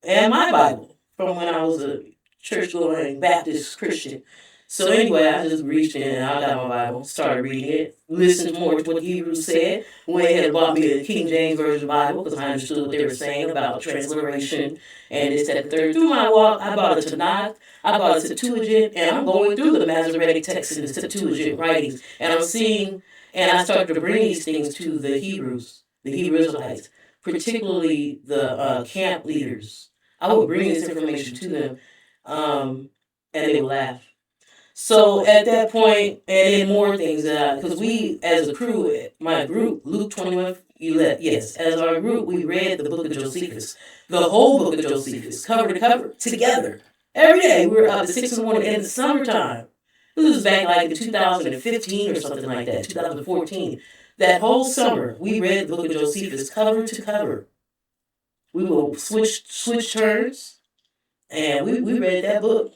And my Bible from when I was a church-going Baptist Christian. So anyway, I just reached in and I got my Bible, started reading it, listened more to what the Hebrews said, went ahead and bought me the King James Version Bible because I understood what they were saying about transliteration and this, that, and the third. Through my walk, I bought a Tanakh, I bought a Septuagint, and I'm going through the Masoretic texts and the Septuagint writings, and I'm seeing, and I started to bring these things to the Hebrews, the Hebrew Israelites, particularly the camp leaders. I would bring this information to them, and they would laugh. So at that point, and then more things, because we, as a crew, my group, Luke 21, yes, as our group, we read the book of Josephus, the whole book of Josephus, cover to cover, together. Every day, we were up at 6 in the morning in the summertime. This was back like in 2015 or something like that, 2014. That whole summer, we read the book of Josephus, cover to cover. We will switch turns, and we read that book.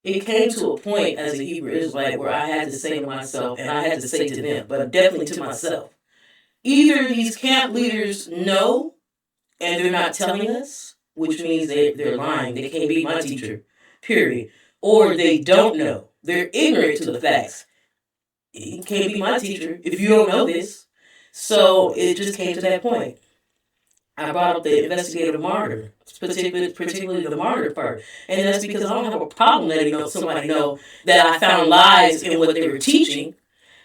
It came to a point as a Hebrew Israelite where I had to say to myself, and I had to say to them, but definitely to myself, either these camp leaders know and they're not telling us, which means they're lying, they can't be my teacher, period, or they don't know, they're ignorant to the facts. You can't be my teacher if you don't know this. So it just came to that point. I brought up the investigative martyr, particularly the martyr part. And that's because I don't have a problem letting somebody know that I found lies in what they were teaching,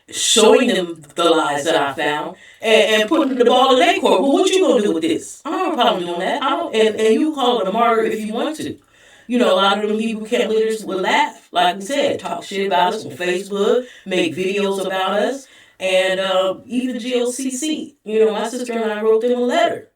showing them the lies that I found, and putting the ball in their court. Well, what you going to do with this? I don't have a problem doing that. And you call it a martyr if you want to. A lot of them Hebrew camp leaders would laugh, like we said, talk shit about us on Facebook, make videos about us. And even GOCC, my sister and I wrote them a letter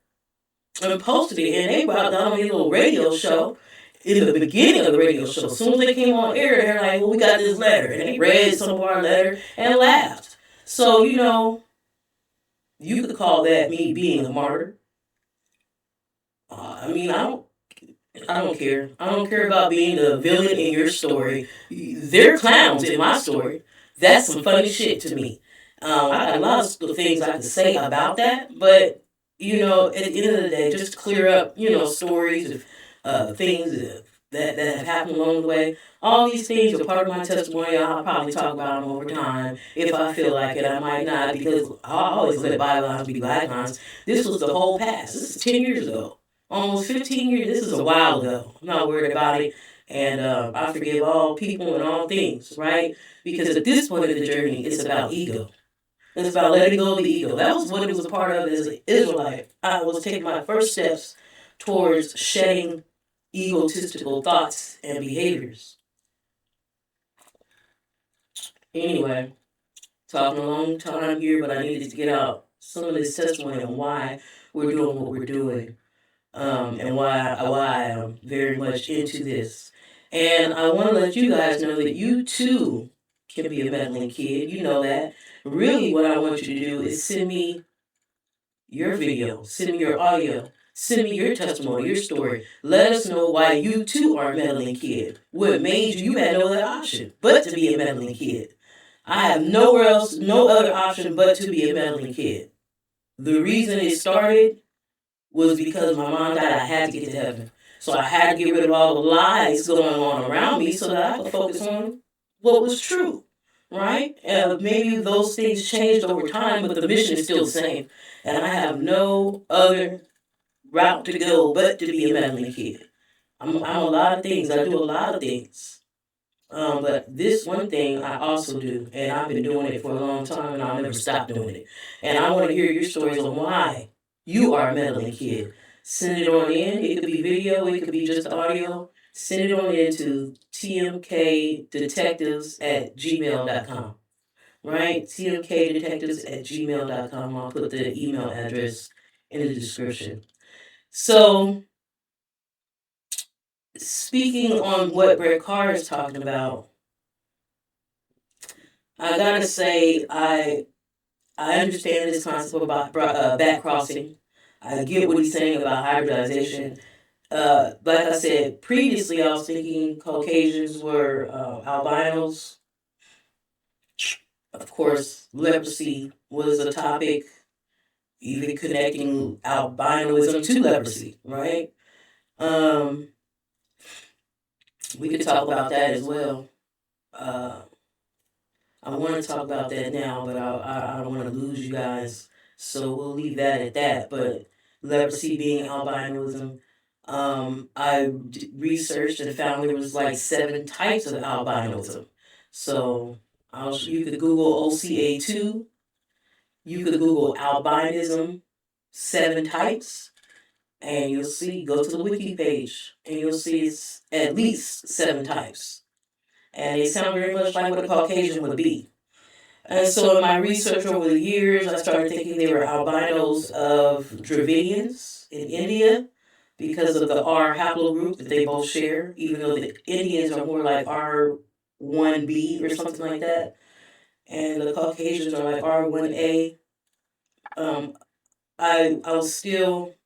and posted it. And they brought down a little radio show in the beginning of the radio show. As soon as they came on air, they're like, well, we got this letter. And they read some of our letter and laughed. So, you could call that me being a martyr. I don't care. I don't care about being the villain in your story. They're clowns in my story. That's some funny shit to me. I got a lot of things I could say about that, but at the end of the day, just to clear up, stories of things that have happened along the way. All these things are part of my testimony. I'll probably talk about them over time if I feel like it. I might not, because I always let bygones be bygones. This was the whole past. This is 10 years ago. Almost 15 years. This is a while ago. I'm not worried about it. And I forgive all people and all things, right? Because at this point of the journey, it's about ego. It's about letting go of the ego. That was what it was a part of as an Israelite. I was taking my first steps towards shedding egotistical thoughts and behaviors. Anyway, talking a long time here, but I needed to get out some of this testimony on why we're doing what we're doing, and why I'm very much into this. And I want to let you guys know that you too can be a meddling kid. You know that. Really, what I want you to do is send me your video, send me your audio, send me your testimony, your story. Let us know why you too are a meddling kid. What made you had no other option but to be a meddling kid. I have nowhere else, no other option but to be a meddling kid. The reason it started was because my mom died. I had to get to heaven. So I had to get rid of all the lies going on around me so that I could focus on what was true. Right? Maybe those things changed over time, but the mission is still the same. And I have no other route to go but to be a meddling kid. I'm a lot of things. I do a lot of things. But this one thing I also do, and I've been doing it for a long time, and I'll never stop doing it. And I want to hear your stories on why you are a meddling kid. Send it on in. It could be video. It could be just audio. Send it on in to tmkdetectives@gmail.com. Right? tmkdetectives@gmail.com. I'll put the email address in the description. So, speaking on what Brett Carr is talking about, I gotta say, I understand this concept about backcrossing. I get what he's saying about hybridization. Like I said previously, I was thinking Caucasians were albinos. Of course, leprosy was a topic, even connecting albinoism to leprosy, right? We could talk about that as well. I want to talk about that now, but I don't want to lose you guys, so we'll leave that at that. But leprosy being albinism, I researched and found there was like 7 types of albinism. So you could Google OCA2, you could Google albinism 7 types, and you'll see, go to the wiki page, and you'll see it's at least 7 types. And they sound very much like what a Caucasian would be. And so in my research over the years, I started thinking they were albinos of Dravidians in India because of the R haplogroup that they both share, even though the Indians are more like R1b or something like that. And the Caucasians are like R1a. I was still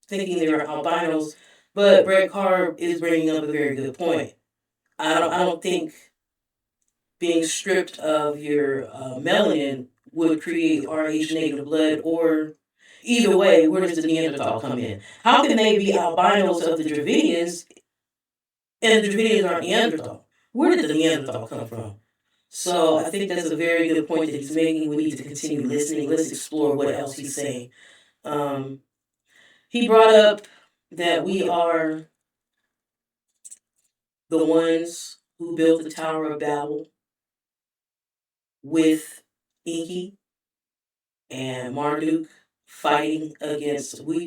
thinking they were albinos, but Brett Carr is bringing up a very good point. I don't think being stripped of your melanin would create Rh negative blood, or either way, where does the Neanderthal come in? How can they be albinos of the Dravidians and the Dravidians aren't Neanderthal? Where did the Neanderthal come from? So I think that's a very good point that he's making. We need to continue listening. Let's explore what else he's saying. He brought up that we are the ones who built the Tower of Babel with Enki and Marduk fighting against, we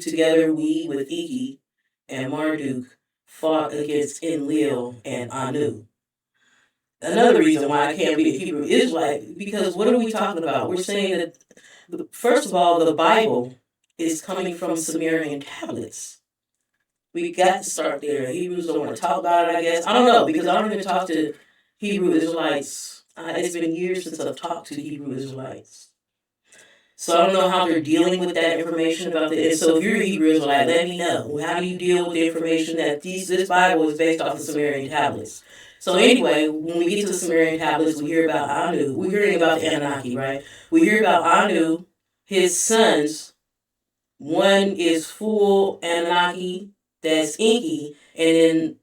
with Enki and Marduk fought against Enlil and Anu. Another reason why I can't be a Hebrew Israelite, because what are we talking about? We're saying that, first of all, the Bible is coming from Sumerian tablets. We got to start there. Hebrews don't want to talk about it, I guess. I don't know, because I don't even talk to Hebrew Israelites. It's been years since I've talked to Hebrew Israelites. So I don't know how they're dealing with that information about the. And so if you're a Hebrew Israelite, let me know. How do you deal with the information that this Bible is based off of Sumerian tablets? So anyway, when we get to the Sumerian tablets, we hear about Anu. We're hearing about the Anunnaki, right? We hear about Anu, his sons, One is full Anunnaki, that's Inky, and then,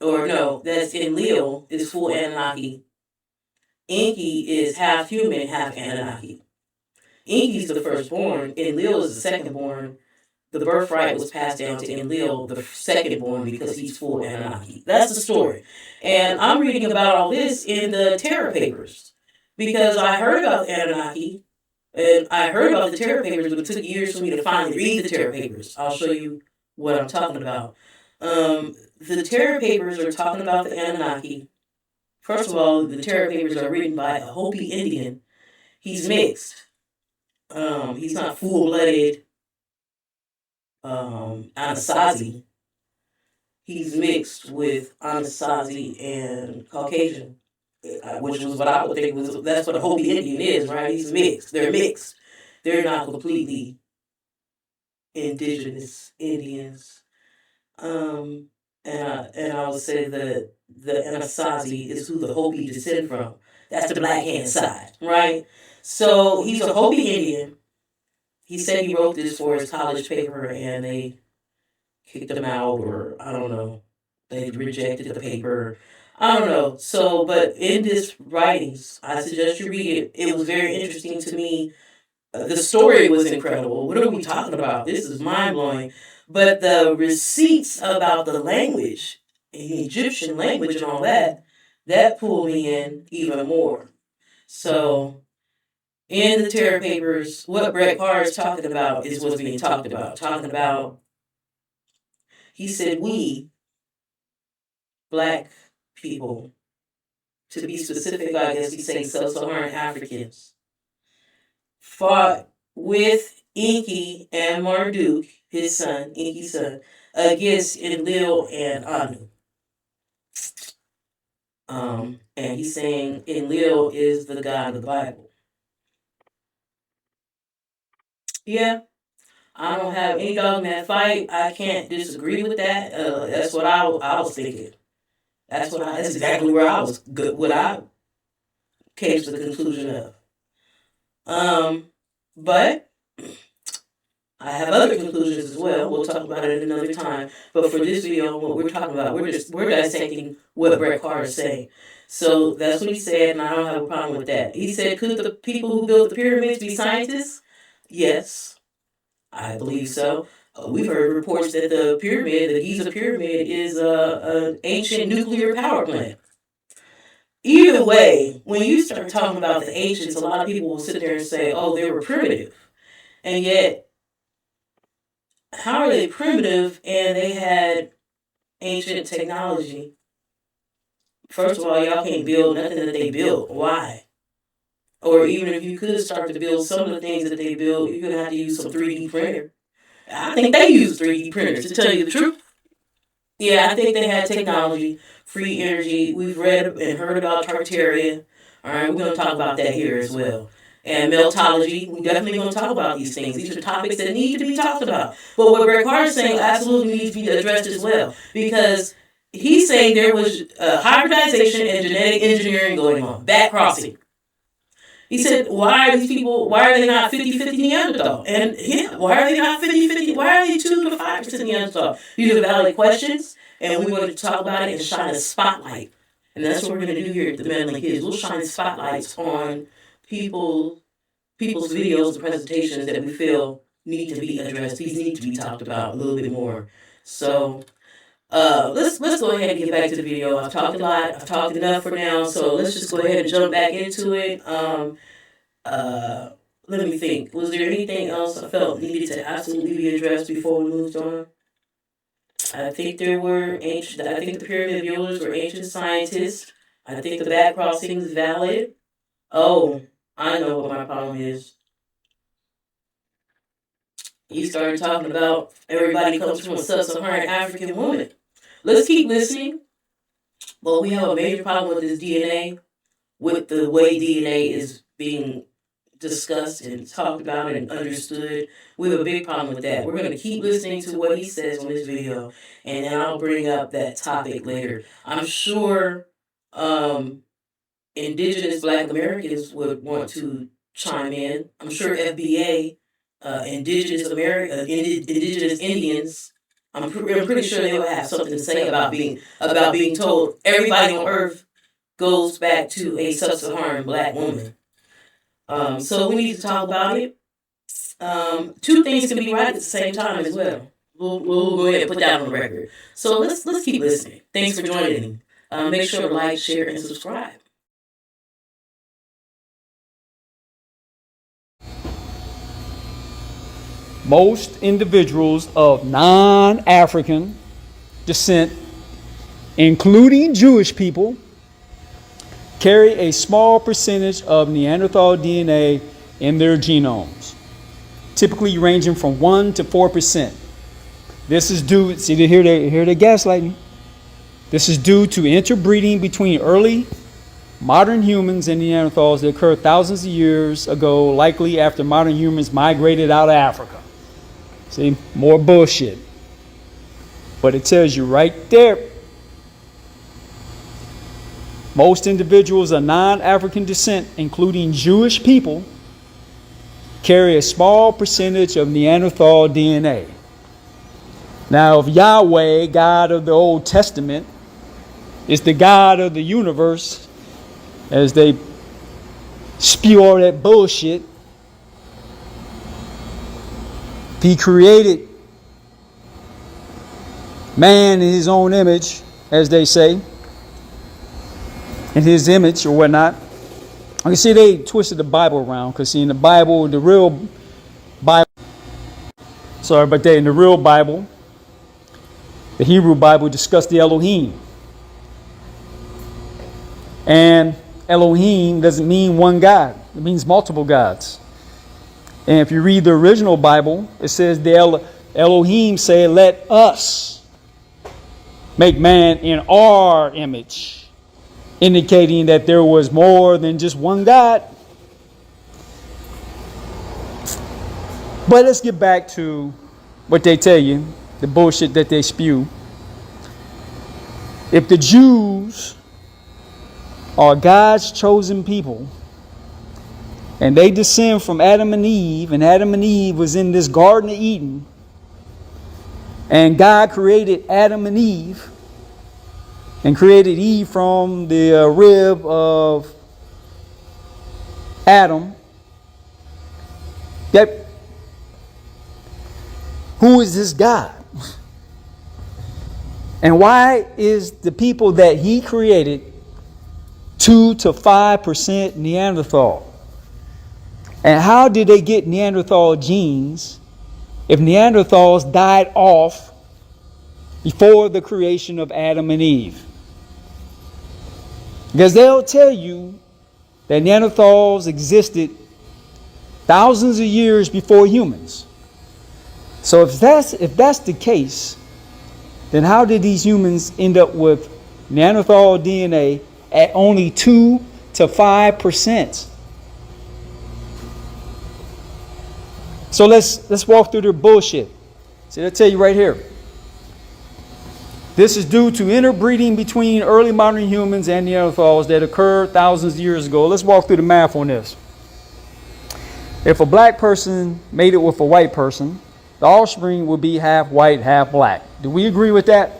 or no, that's Enlil, is full Anunnaki. Inky is half human, half Anunnaki. Inky's the firstborn, Enlil is the secondborn. The birthright was passed down to Enlil, the secondborn, because he's full Anunnaki. That's the story. And I'm reading about all this in the Terra Papers because I heard about the Anunnaki and I heard about the Terra Papers, but it took years for me to finally read the Terra Papers. I'll show you what I'm talking about. The Terra Papers are talking about the Anunnaki. First of all, the Terra Papers are written by a Hopi Indian. He's mixed. He's not full-blooded Anasazi. He's mixed with Anasazi and Caucasian, which was what I would think was, that's what a Hopi Indian is, right? He's mixed. They're mixed. They're not completely indigenous Indians. And I would say that the Anasazi is who the Hopi descend from. That's the black hand side, right? So he's a Hopi Indian. He said he wrote this for his college paper and they kicked him out, or I don't know. They rejected the paper. I don't know. So, but in this writings, I suggest you read it. It was very interesting to me. The story was incredible. What are we talking about? This is mind blowing. But the receipts about the language, Egyptian language and all that, that pulled me in even more. So, in the Terra Papers, what Brett Carr is talking about is what's being talked about. Talking about, he said, we, black people, to be specific, I guess he's saying sub-Saharan Africans, fought with Inky and Marduk, his son, Inky's son, against Enlil and Anu. And he's saying Enlil is the God of the Bible. Yeah, I don't have any dog in that fight. I can't disagree with that. That's what I was thinking. That's exactly where I was good. What I came to the conclusion of. But I have other conclusions as well. We'll talk about it another time. But for this video, what we're talking about, we're dissecting what Brett Carr is saying. So that's what he said, and I don't have a problem with that. He said, could the people who built the pyramids be scientists? Yes, I believe so. We've heard reports that the Giza pyramid, is an ancient nuclear power plant. Either way, when you start talking about the ancients, a lot of people will sit there and say, oh, they were primitive. And yet, how are they primitive and they had ancient technology? First of all, y'all can't build nothing that they built. Why? Or even if you could start to build some of the things that they built, you're going to have to use some 3D printer. I think they use 3D printers, to tell you the truth. Yeah, I think they had technology, free energy. We've read and heard about Tartaria. All right, we're going to talk about that here as well. And meltology, we're definitely going to talk about these things. These are topics that need to be talked about. But what Brett Carr is saying absolutely needs to be addressed as well. Because he's saying there was hybridization and genetic engineering going on, backcrossing. He said, why are they not 50-50 Neanderthal? And why are they not 50-50? Why are they 2 to 5% Neanderthal? These are valid questions, and we want to talk about it and shine a spotlight. And that's what we're going to do here at the Meddling Kids. We'll shine spotlights on people's videos and presentations that we feel need to be addressed. These need to be talked about a little bit more. So let's go ahead and get back to the video. I've talked a lot. I've talked enough for now. So let's just go ahead and jump back into it. Let me think. Was there anything else I felt needed to absolutely be addressed before we moved on? I think the pyramid builders were ancient scientists. I think the backcrossing is valid. Oh, I know what my problem is. You started talking about everybody comes from a sub-Saharan African woman. Let's keep listening. But we have a major problem with this DNA, with the way DNA is being discussed and talked about and understood. We have a big problem with that. We're going to keep listening to what he says on this video, and then I'll bring up that topic later. I'm sure indigenous Black Americans would want to chime in. I'm sure FBA indigenous Indians, I'm pretty sure they will have something to say about being told everybody on Earth goes back to a sub-Saharan black woman. So we need to talk about it. Two things can be right at the same time as well. We'll go ahead and put that on the record. So let's keep listening. Thanks for joining. Make sure to like, share, and subscribe. Most individuals of non-African descent, including Jewish people, carry a small percentage of Neanderthal DNA in their genomes, typically ranging from 1 to 4%. This is due, see, here they gaslight me. This is due to interbreeding between early modern humans and Neanderthals that occurred thousands of years ago, likely after modern humans migrated out of Africa. See, more bullshit. But it tells you right there. Most individuals of non-African descent, including Jewish people, carry a small percentage of Neanderthal DNA. Now, if Yahweh, God of the Old Testament, is the God of the universe, as they spew all that bullshit, if he created man in his own image, as they say, in his image or whatnot. I can see they twisted the Bible around, because see, in the Bible, the real Bible, in the real Bible, the Hebrew Bible discussed the Elohim. And Elohim doesn't mean one God. It means multiple gods. And if you read the original Bible, it says the Elohim said, "Let us make man in our image," indicating that there was more than just one God. But let's get back to what they tell you, the bullshit that they spew. If the Jews are God's chosen people, and they descend from Adam and Eve was in this Garden of Eden, and God created Adam and Eve, and created Eve from the rib of Adam, who is this God? And why is the people that he created 2 to 5% Neanderthal? And how did they get Neanderthal genes if Neanderthals died off before the creation of Adam and Eve? Because they'll tell you that Neanderthals existed thousands of years before humans. So if that's the case, then how did these humans end up with Neanderthal DNA at only 2 to 5%? So let's walk through their bullshit. See, I'll tell you right here. This is due to interbreeding between early modern humans and Neanderthals that occurred thousands of years ago. Let's walk through the math on this. If a black person made it with a white person, the offspring would be half white, half black. Do we agree with that?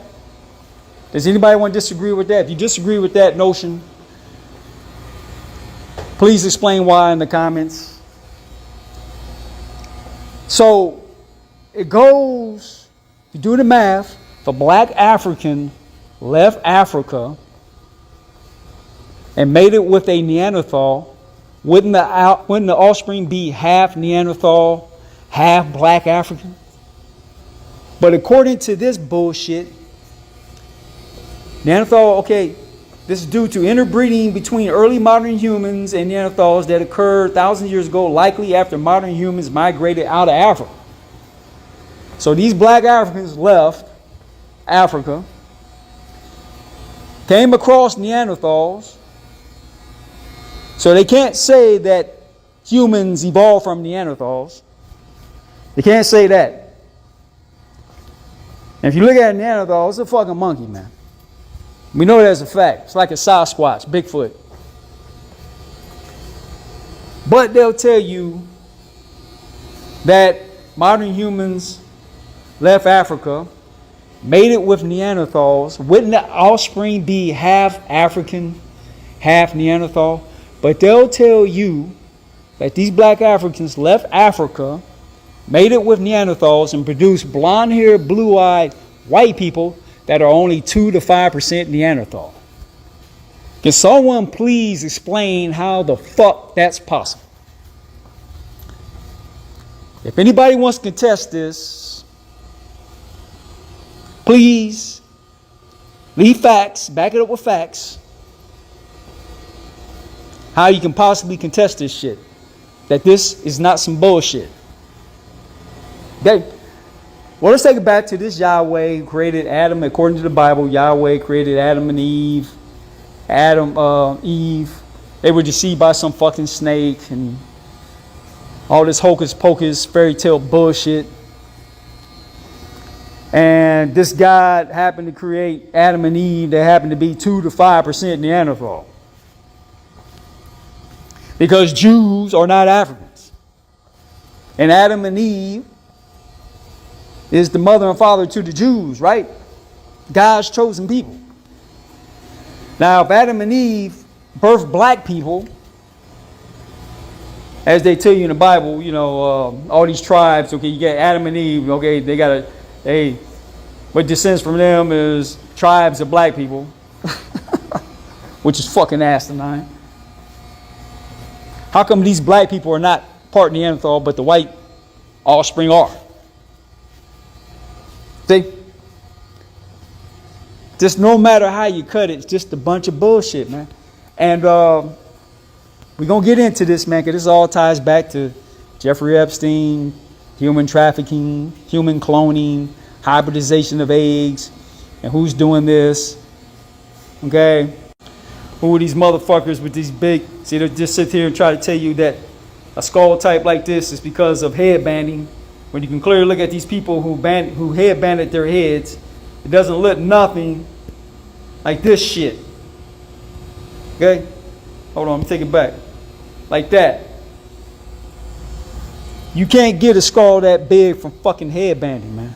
Does anybody want to disagree with that? If you disagree with that notion, please explain why in the comments. So it goes, you do the math, if a black African left Africa and made it with a Neanderthal, wouldn't the offspring be half Neanderthal, half black African? But according to this bullshit, Neanderthal, okay, this is due to interbreeding between early modern humans and Neanderthals that occurred thousands of years ago, likely after modern humans migrated out of Africa. So these black Africans left Africa, came across Neanderthals. So they can't say that humans evolved from Neanderthals. They can't say that. And if you look at a Neanderthal, it's a fucking monkey, man. We know that's a fact. It's like a Sasquatch, Bigfoot. But they'll tell you that modern humans left Africa, made it with Neanderthals. Wouldn't the offspring be half African, half Neanderthal? But they'll tell you that these black Africans left Africa, made it with Neanderthals, and produced blonde-haired, blue-eyed white people that are only 2 to 5% Neanderthal. Can someone please explain how the fuck that's possible? If anybody wants to contest this, please leave facts, back it up with facts, how you can possibly contest this shit. That this is not some bullshit. Okay? Well, let's take it back to this Yahweh who created Adam. According to the Bible, Yahweh created Adam and Eve. Eve, they were deceived by some fucking snake and all this hocus pocus fairy tale bullshit. And this God happened to create Adam and Eve that happened to be 2 to 5% Neanderthal. Because Jews are not Africans. And Adam and Eve is the mother and father to the Jews, right? God's chosen people. Now, if Adam and Eve birthed black people, as they tell you in the Bible, you know, all these tribes, okay, you get Adam and Eve, okay, what descends from them is tribes of black people, which is fucking asinine. How come these black people are not part Neanderthal, but the white offspring are? See? Just no matter how you cut it, it's just a bunch of bullshit, man. And we're going to get into this, man, because this all ties back to Jeffrey Epstein, human trafficking, human cloning, hybridization of eggs, and who's doing this, okay? Who are these motherfuckers with these big, see, they just sit here and try to tell you that a skull type like this is because of headbanding, when you can clearly look at these people who headbanded their heads. It doesn't look nothing like this shit. Okay? Hold on, let me take it back. Like that. You can't get a skull that big from fucking headbanding, man.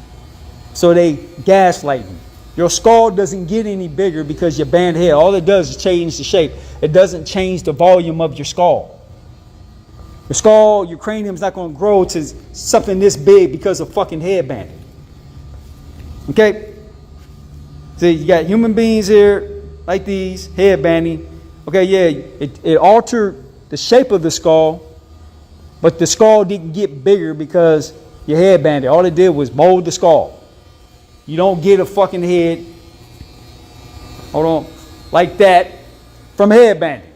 So they gaslight you. Your skull doesn't get any bigger because you band head. All it does is change the shape. It doesn't change the volume of your skull. Your skull, your cranium's not going to grow to something this big because of fucking headbanding. Okay? So you got human beings here, like these, headbanding. Okay, yeah, it altered the shape of the skull, but the skull didn't get bigger because you headbanded. All it did was mold the skull. You don't get a fucking head, hold on, like that from headbanding.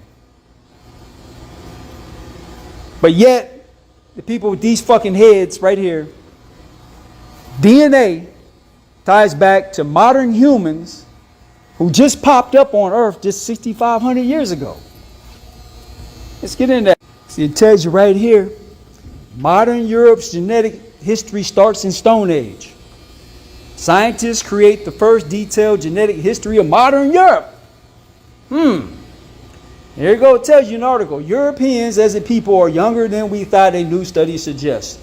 But yet, the people with these fucking heads right here, DNA ties back to modern humans who just popped up on Earth just 6,500 years ago. Let's get into that. See, it tells you right here, modern Europe's genetic history starts in Stone Age. Scientists create the first detailed genetic history of modern Europe. Here you go. It tells you an article. Europeans as a people are younger than we thought, a new study suggests.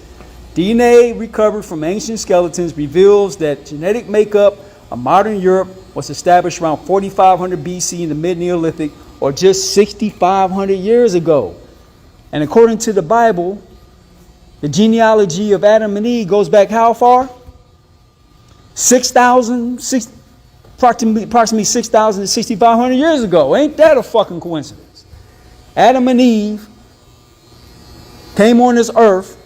DNA recovered from ancient skeletons reveals that genetic makeup of modern Europe was established around 4500 BC in the mid-Neolithic, or just 6,500 years ago. And according to the Bible, the genealogy of Adam and Eve goes back how far? Approximately 6,000 to 6,500 years ago. Ain't that a fucking coincidence? Adam and Eve came on this earth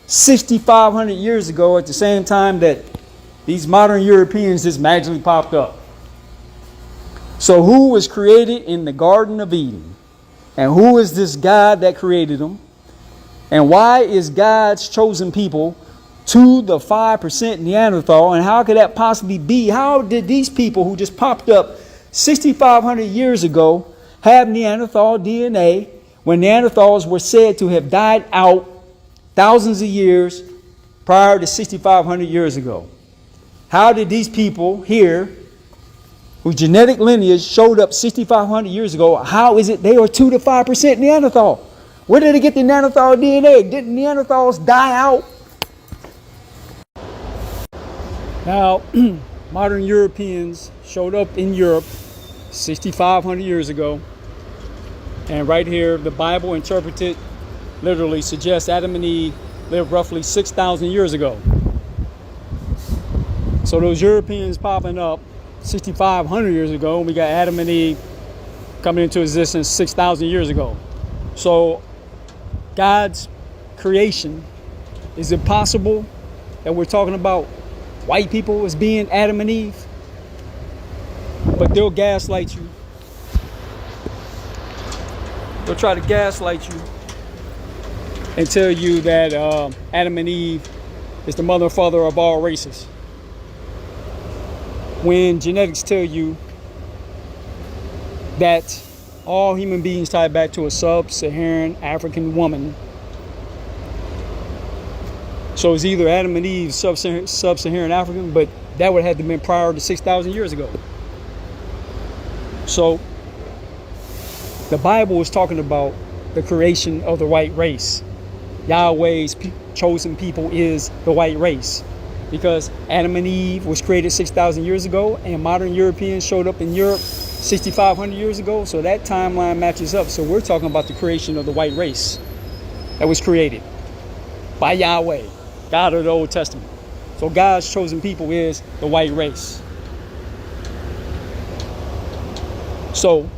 6,500 years ago at the same time that these modern Europeans just magically popped up. So who was created in the Garden of Eden? And who is this God that created them? And why is God's chosen people 2 to 5% Neanderthal? And how could that possibly be? How did these people who just popped up 6,500 years ago have Neanderthal DNA when Neanderthals were said to have died out thousands of years prior to 6,500 years ago? How did these people here, whose genetic lineage showed up 6,500 years ago, how is it they are 2 to 5% Neanderthal? Where did they get the Neanderthal DNA? Didn't Neanderthals die out? Now, modern Europeans showed up in Europe 6,500 years ago. And right here, the Bible interpreted literally suggests Adam and Eve lived roughly 6,000 years ago. So those Europeans popping up 6,500 years ago, we got Adam and Eve coming into existence 6,000 years ago. So God's creation, is it possible that we're talking about white people as being Adam and Eve? But they'll gaslight you. They'll try to gaslight you and tell you that Adam and Eve is the mother and father of all races. When genetics tell you that all human beings tie back to a sub-Saharan African woman. So it's either Adam and Eve sub-Saharan African, but that would have to have been prior to 6,000 years ago. So the Bible is talking about the creation of the white race. Yahweh's chosen people is the white race, because Adam and Eve was created 6,000 years ago, and modern Europeans showed up in Europe 6,500 years ago. So that timeline matches up. So we're talking about the creation of the white race that was created by Yahweh, God of the Old Testament. So God's chosen people is the white race. So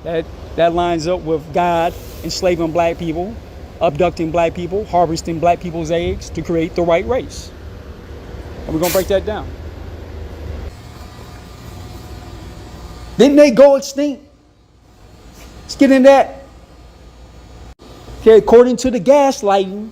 that lines up with God enslaving black people, abducting black people, harvesting black people's eggs to create the white race. And we're going to break that down. Didn't they go extinct? Let's get in that. Okay, according to the gaslighting,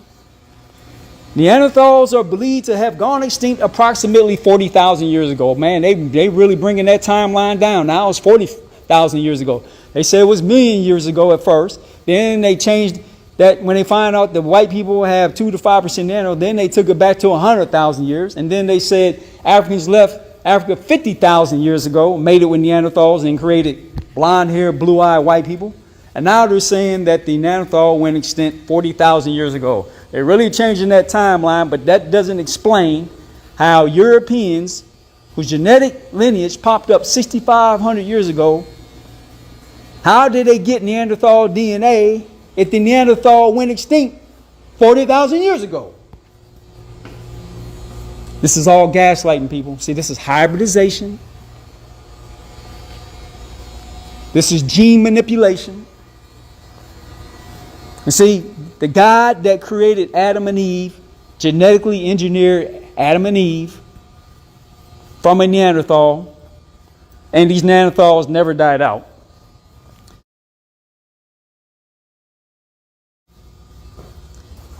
Neanderthals are believed to have gone extinct approximately 40,000 years ago. Man, they really bringing that timeline down. Now it's 40,000 years ago. They said it was a million years ago at first. Then they changed that when they find out that white people have 2 to 5% nano. Then they took it back to 100,000 years. And then they said Africans left Africa 50,000 years ago, made it with Neanderthals and created blonde-haired, blue-eyed white people. And now they're saying that the Neanderthal went extinct 40,000 years ago. They're really changing that timeline, but that doesn't explain how Europeans, whose genetic lineage popped up 6,500 years ago, how did they get Neanderthal DNA if the Neanderthal went extinct 40,000 years ago? This is all gaslighting, people. See, this is hybridization. This is gene manipulation. And see, the God that created Adam and Eve, genetically engineered Adam and Eve from a Neanderthal, and these Neanderthals never died out.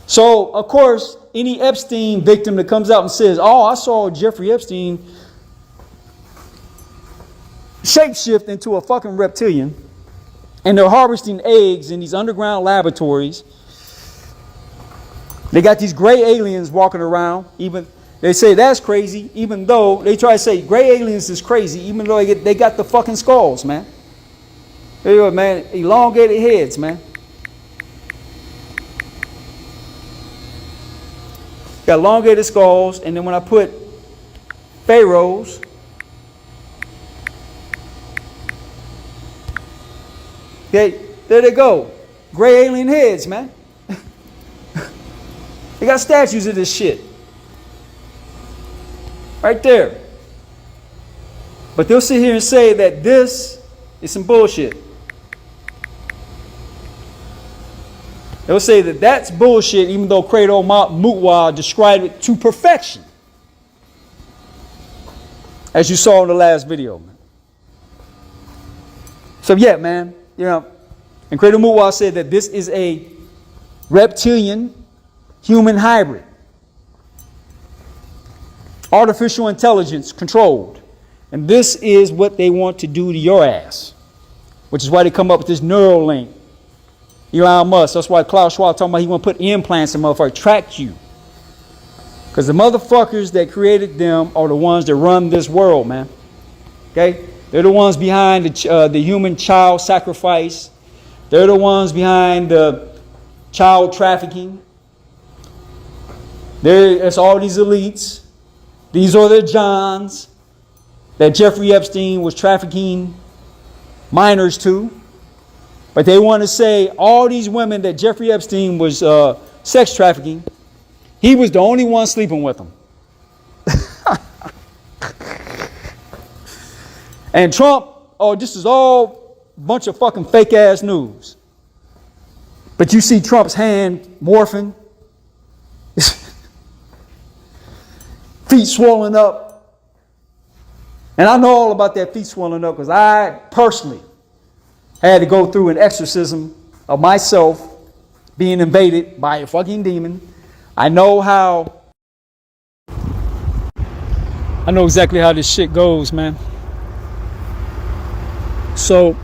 So, of course, any Epstein victim that comes out and says, oh, I saw Jeffrey Epstein shapeshift into a fucking reptilian, and they're harvesting eggs in these underground laboratories. They got these gray aliens walking around. Even they say that's crazy, even though they try to say gray aliens is crazy, even though they got the fucking skulls, man. There you go, man. Elongated heads, man. Got elongated skulls, and then when I put pharaohs, okay, there they go. Gray alien heads, man. They got statues of this shit. Right there. But they'll sit here and say that this is some bullshit. They'll say that that's bullshit, even though Credo Mutwa described it to perfection. As you saw in the last video, man. So yeah, man, you know, and Credo Mutwa said that this is a reptilian human hybrid. Artificial intelligence controlled. And this is what they want to do to your ass. Which is why they come up with this Neuralink. Elon Musk, that's why Klaus Schwab talking about he want to put implants in motherfuckers, track you. Because the motherfuckers that created them are the ones that run this world, man. Okay? They're the ones behind the human child sacrifice. They're the ones behind the child trafficking. There's all these elites. These are the Johns that Jeffrey Epstein was trafficking minors to. But they want to say all these women that Jeffrey Epstein was sex trafficking, he was the only one sleeping with them. And Trump, oh, this is all a bunch of fucking fake ass news. But you see Trump's hand morphing, feet swollen up. And I know all about that feet swollen up because I personally had to go through an exorcism of myself being invaded by a fucking demon. I know exactly how this shit goes, man. So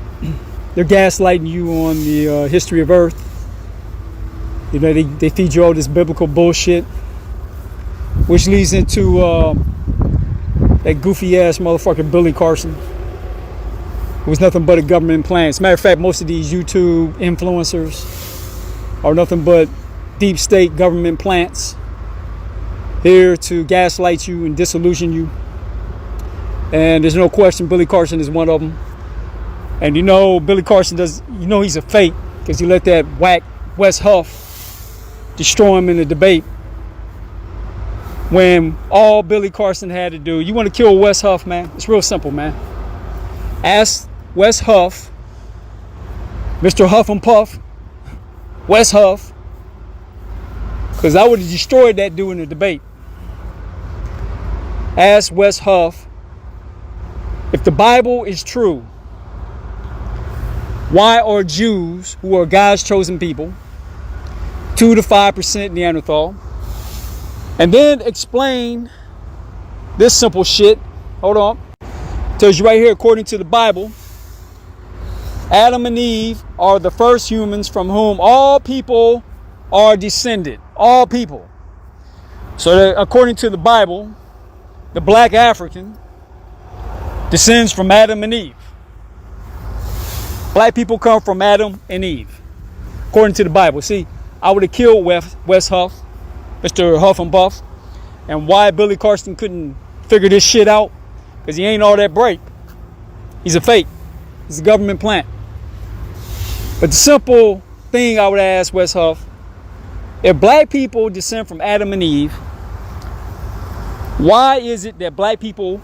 they're gaslighting you on the history of Earth. You know, they feed you all this biblical bullshit, which leads into that goofy ass motherfucker Billy Carson. It was nothing but a government plan. As a matter of fact, most of these YouTube influencers are nothing but deep state government plants here to gaslight you and disillusion you. And there's no question Billy Carson is one of them. And you know Billy Carson he's a fake because he let that whack Wes Huff destroy him in the debate. When all Billy Carson had to do, you want to kill Wes Huff, man? It's real simple, man. Ask Wes Huff, Mr. Huff and Puff, Wes Huff, because I would have destroyed that dude in the debate. Ask Wes Huff, if the Bible is true, why are Jews, who are God's chosen people, 2 to 5% Neanderthal? And then explain this simple shit. Hold on. Tells you right here, according to the Bible, Adam and Eve are the first humans from whom all people are descended. All people. So that according to the Bible, the black African descends from Adam and Eve. Black people come from Adam and Eve, according to the Bible. See, I would have killed Wes Huff, Mr. Huff and Buff. And why Billy Carson couldn't figure this shit out? Because he ain't all that bright. He's a fake. He's a government plant. But the simple thing I would ask Wes Huff, if black people descend from Adam and Eve, why is it that black people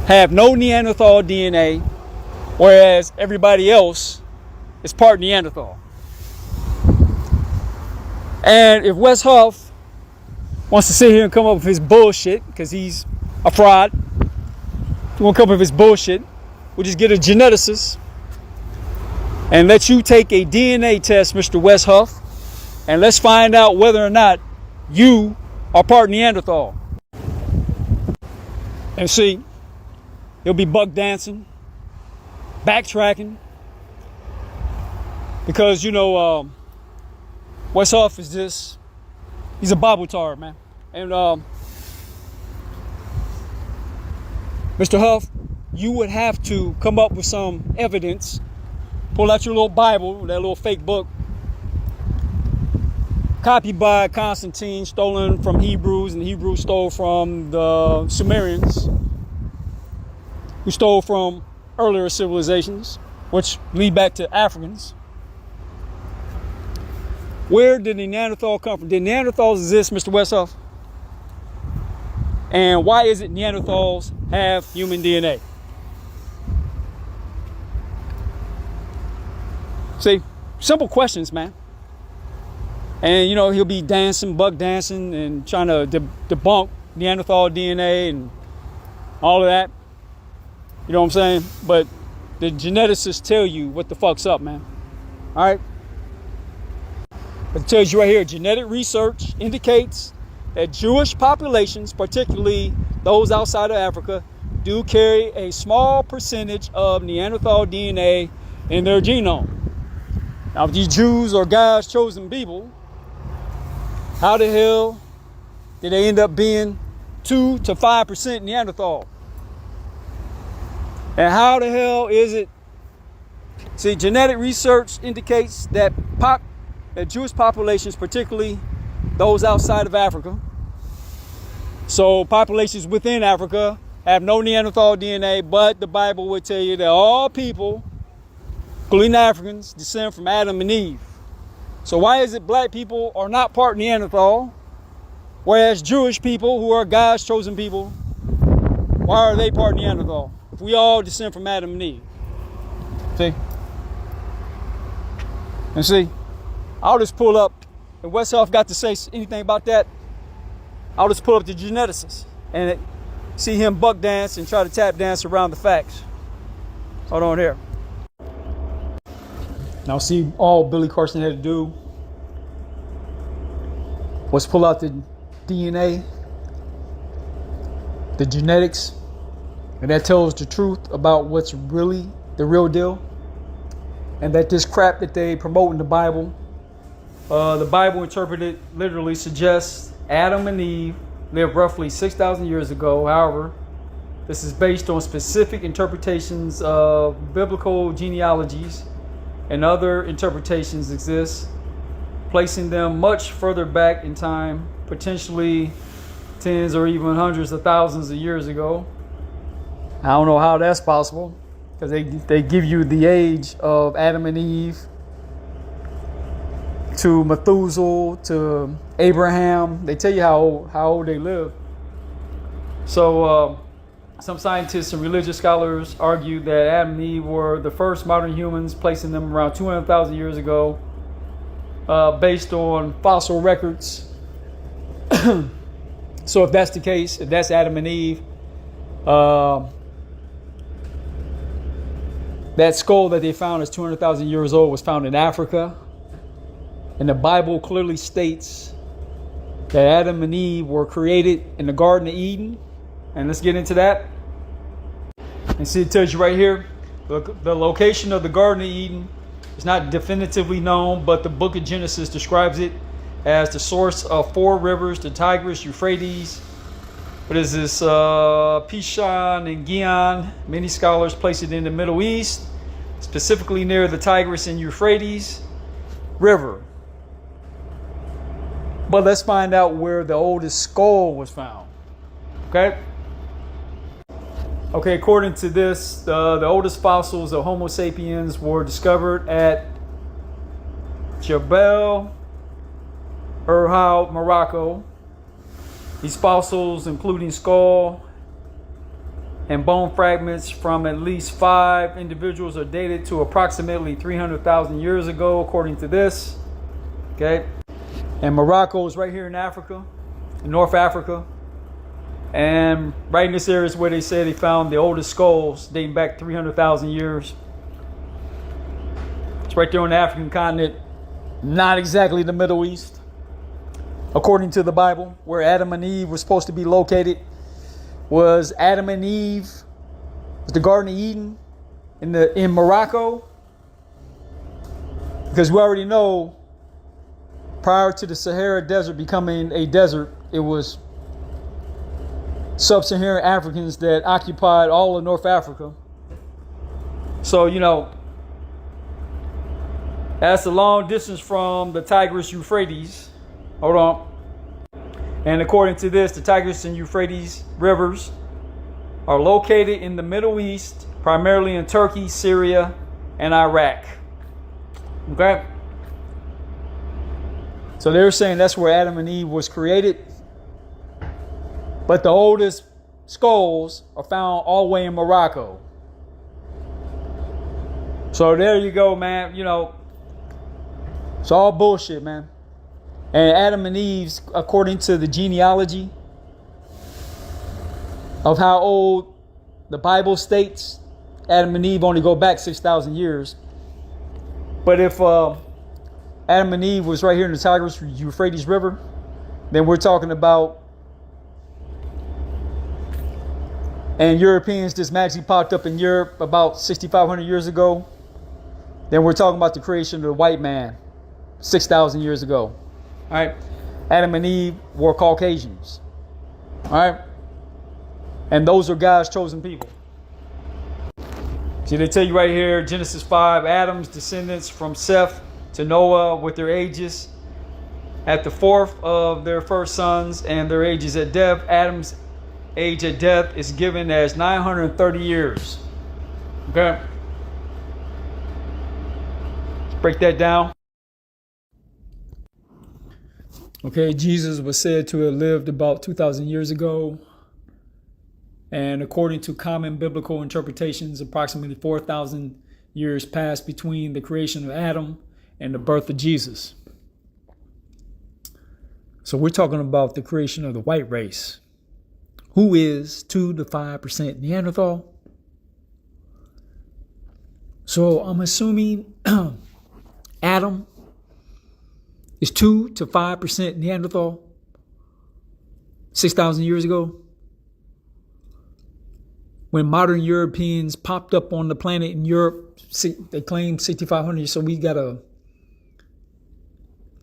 have no Neanderthal DNA, whereas everybody else is part Neanderthal? And if Wes Huff wants to sit here and come up with his bullshit, because he's a fraud, he won't come up with his bullshit, we'll just get a geneticist and let you take a DNA test, Mr. Wes Huff, and let's find out whether or not you are part Neanderthal. And see, he'll be buck dancing, backtracking, because Wes Huff is this, he's a Bible tard, man. And Mr. Huff, you would have to come up with some evidence, pull out your little Bible, that little fake book, copied by Constantine, stolen from Hebrews, and the Hebrews stole from the Sumerians, who stole from earlier civilizations, which lead back to Africans. Where did the Neanderthal come from? Did Neanderthals exist, Mr. Wes Huff? And why is it Neanderthals have human DNA? See, simple questions, man. And he'll be dancing, buck dancing, and trying to debunk Neanderthal DNA and all of that. You know what I'm saying? But the geneticists tell you what the fuck's up, man. All right? But it tells you right here, genetic research indicates that Jewish populations, particularly those outside of Africa, do carry a small percentage of Neanderthal DNA in their genome. Now, if these Jews are God's chosen people, how the hell did they end up being 2 to 5% Neanderthal? And how the hell is it? See, genetic research indicates that that Jewish populations, particularly those outside of Africa, so populations within Africa, have no Neanderthal DNA, but the Bible would tell you that all people, including Africans, descend from Adam and Eve. So why is it black people are not part Neanderthal, whereas Jewish people, who are God's chosen people, why are they part Neanderthal? If we all descend from Adam and Eve. See? And see, I'll just pull up, if Westhoff got to say anything about that, I'll just pull up the geneticist and see him buck dance and try to tap dance around the facts. Hold on here. Now see, all Billy Carson had to do was pull out the DNA, the genetics, and that tells the truth about what's really the real deal. And that this crap that they promote in the Bible interpreted literally suggests Adam and Eve lived roughly 6,000 years ago. However, this is based on specific interpretations of biblical genealogies, and other interpretations exist, placing them much further back in time, potentially tens or even hundreds of thousands of years ago. I don't know how that's possible, because they give you the age of Adam and Eve to Methuselah to Abraham. They tell you how old they live. So some scientists and religious scholars argue that Adam and Eve were the first modern humans, placing them around 200,000 years ago, based on fossil records. So if that's the case, if that's Adam and Eve, that skull that they found is 200,000 years old was found in Africa. And the Bible clearly states that Adam and Eve were created in the Garden of Eden. And let's get into that. And see, it tells you right here, the location of the Garden of Eden is not definitively known, but the book of Genesis describes it as the source of 4 rivers, the Tigris, Euphrates. What is this? Pishon and Gihon. Many scholars place it in the Middle East, specifically near the Tigris and Euphrates River. But let's find out where the oldest skull was found. Okay? Okay, according to this, the oldest fossils of Homo sapiens were discovered at Jebel Irhoud, Morocco. These fossils, including skull and bone fragments from at least 5 individuals, are dated to approximately 300,000 years ago, according to this. Okay? And Morocco is right here in Africa, in North Africa. And right in this area is where they say they found the oldest skulls dating back 300,000 years. It's right there on the African continent, not exactly the Middle East. According to the Bible, where Adam and Eve were supposed to be located was Adam and Eve, was the Garden of Eden in Morocco. Because we already know, prior to the Sahara Desert becoming a desert, it was sub-Saharan Africans that occupied all of North Africa. So, you know, that's a long distance from the Tigris Euphrates. Hold on. And according to this, the Tigris and Euphrates rivers are located in the Middle East, primarily in Turkey, Syria, and Iraq. Okay? So they're saying that's where Adam and Eve was created. But the oldest skulls are found all the way in Morocco. So there you go, man. You know, it's all bullshit, man. And Adam and Eve's, according to the genealogy of how old the Bible states, Adam and Eve only go back 6,000 years. But if Adam and Eve was right here in the Tigris Euphrates River, then we're talking about, and Europeans just magically popped up in Europe about 6,500 years ago, then we're talking about the creation of the white man 6,000 years ago. All right. Adam and Eve were Caucasians. All right. And those are God's chosen people. See, they tell you right here, Genesis 5, Adam's descendants from Seth to Noah with their ages at the fourth of their first sons and their ages at death. Adam's age at death is given as 930 years. Okay? Let's break that down. Okay, Jesus was said to have lived about 2,000 years ago. And according to common biblical interpretations, approximately 4,000 years passed between the creation of Adam and the birth of Jesus. So we're talking about the creation of the white race, who is 2 to 5% Neanderthal. So I'm assuming Adam is 2 to 5% Neanderthal 6,000 years ago, when modern Europeans popped up on the planet in Europe. They claim 6,500, so we got a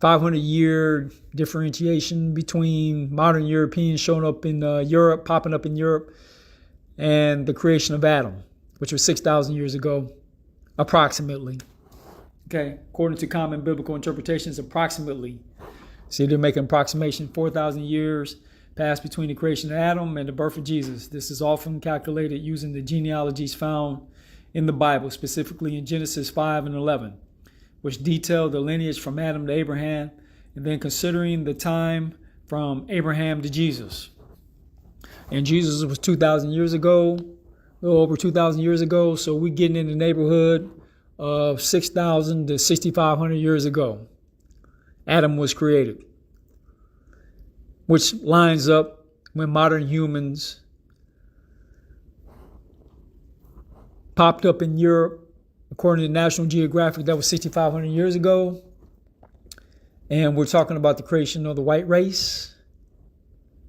500-year differentiation between modern Europeans showing up in Europe, popping up in Europe, and the creation of Adam, which was 6,000 years ago, approximately. Okay, according to common biblical interpretations, approximately. See, they're making approximation 4,000 years passed between the creation of Adam and the birth of Jesus. This is often calculated using the genealogies found in the Bible, specifically in Genesis 5 and 11, which detail the lineage from Adam to Abraham, and then considering the time from Abraham to Jesus. And Jesus was 2,000 years ago, a little over 2,000 years ago, so we're getting in the neighborhood of 6,000 to 6,500 years ago. Adam was created, which lines up when modern humans popped up in Europe. According to National Geographic, that was 6,500 years ago. And we're talking about the creation of the white race.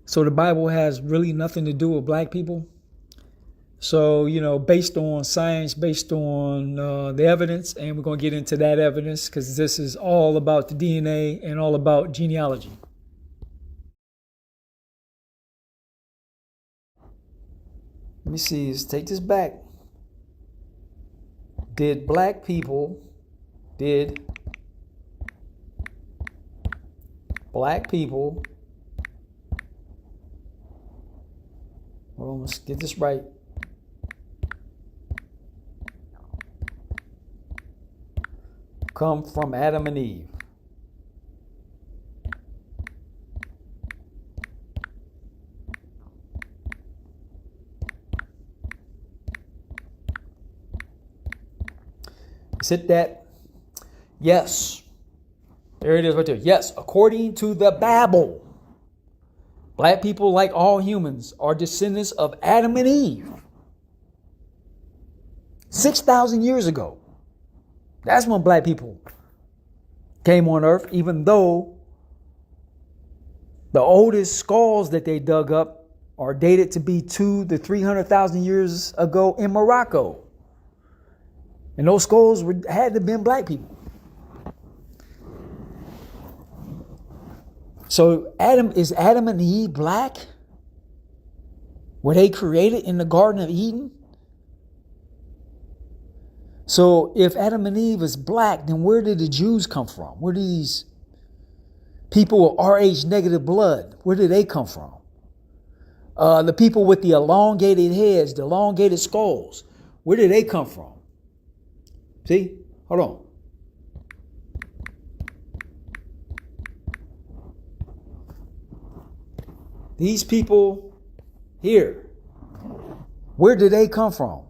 So the Bible has really nothing to do with black people. So, based on science, based on the evidence, and we're going to get into that evidence because this is all about the DNA and all about genealogy. Let me see, let's take this back. Did black people hold on, let's get this right. Come from Adam and Eve? Is it that? Yes. There it is right there. Yes, according to the Bible, black people, like all humans, are descendants of Adam and Eve. 6,000 years ago. That's when black people came on earth, even though the oldest skulls that they dug up are dated to be 200,000 to 300,000 years ago in Morocco. And those skulls had to have been black people. So is Adam and Eve black? Were they created in the Garden of Eden? So if Adam and Eve is black, then where did the Jews come from? Where did these people with Rh negative blood, where did they come from? The people with the elongated heads, the elongated skulls, where did they come from? See? Hold on. These people here, where did they come from?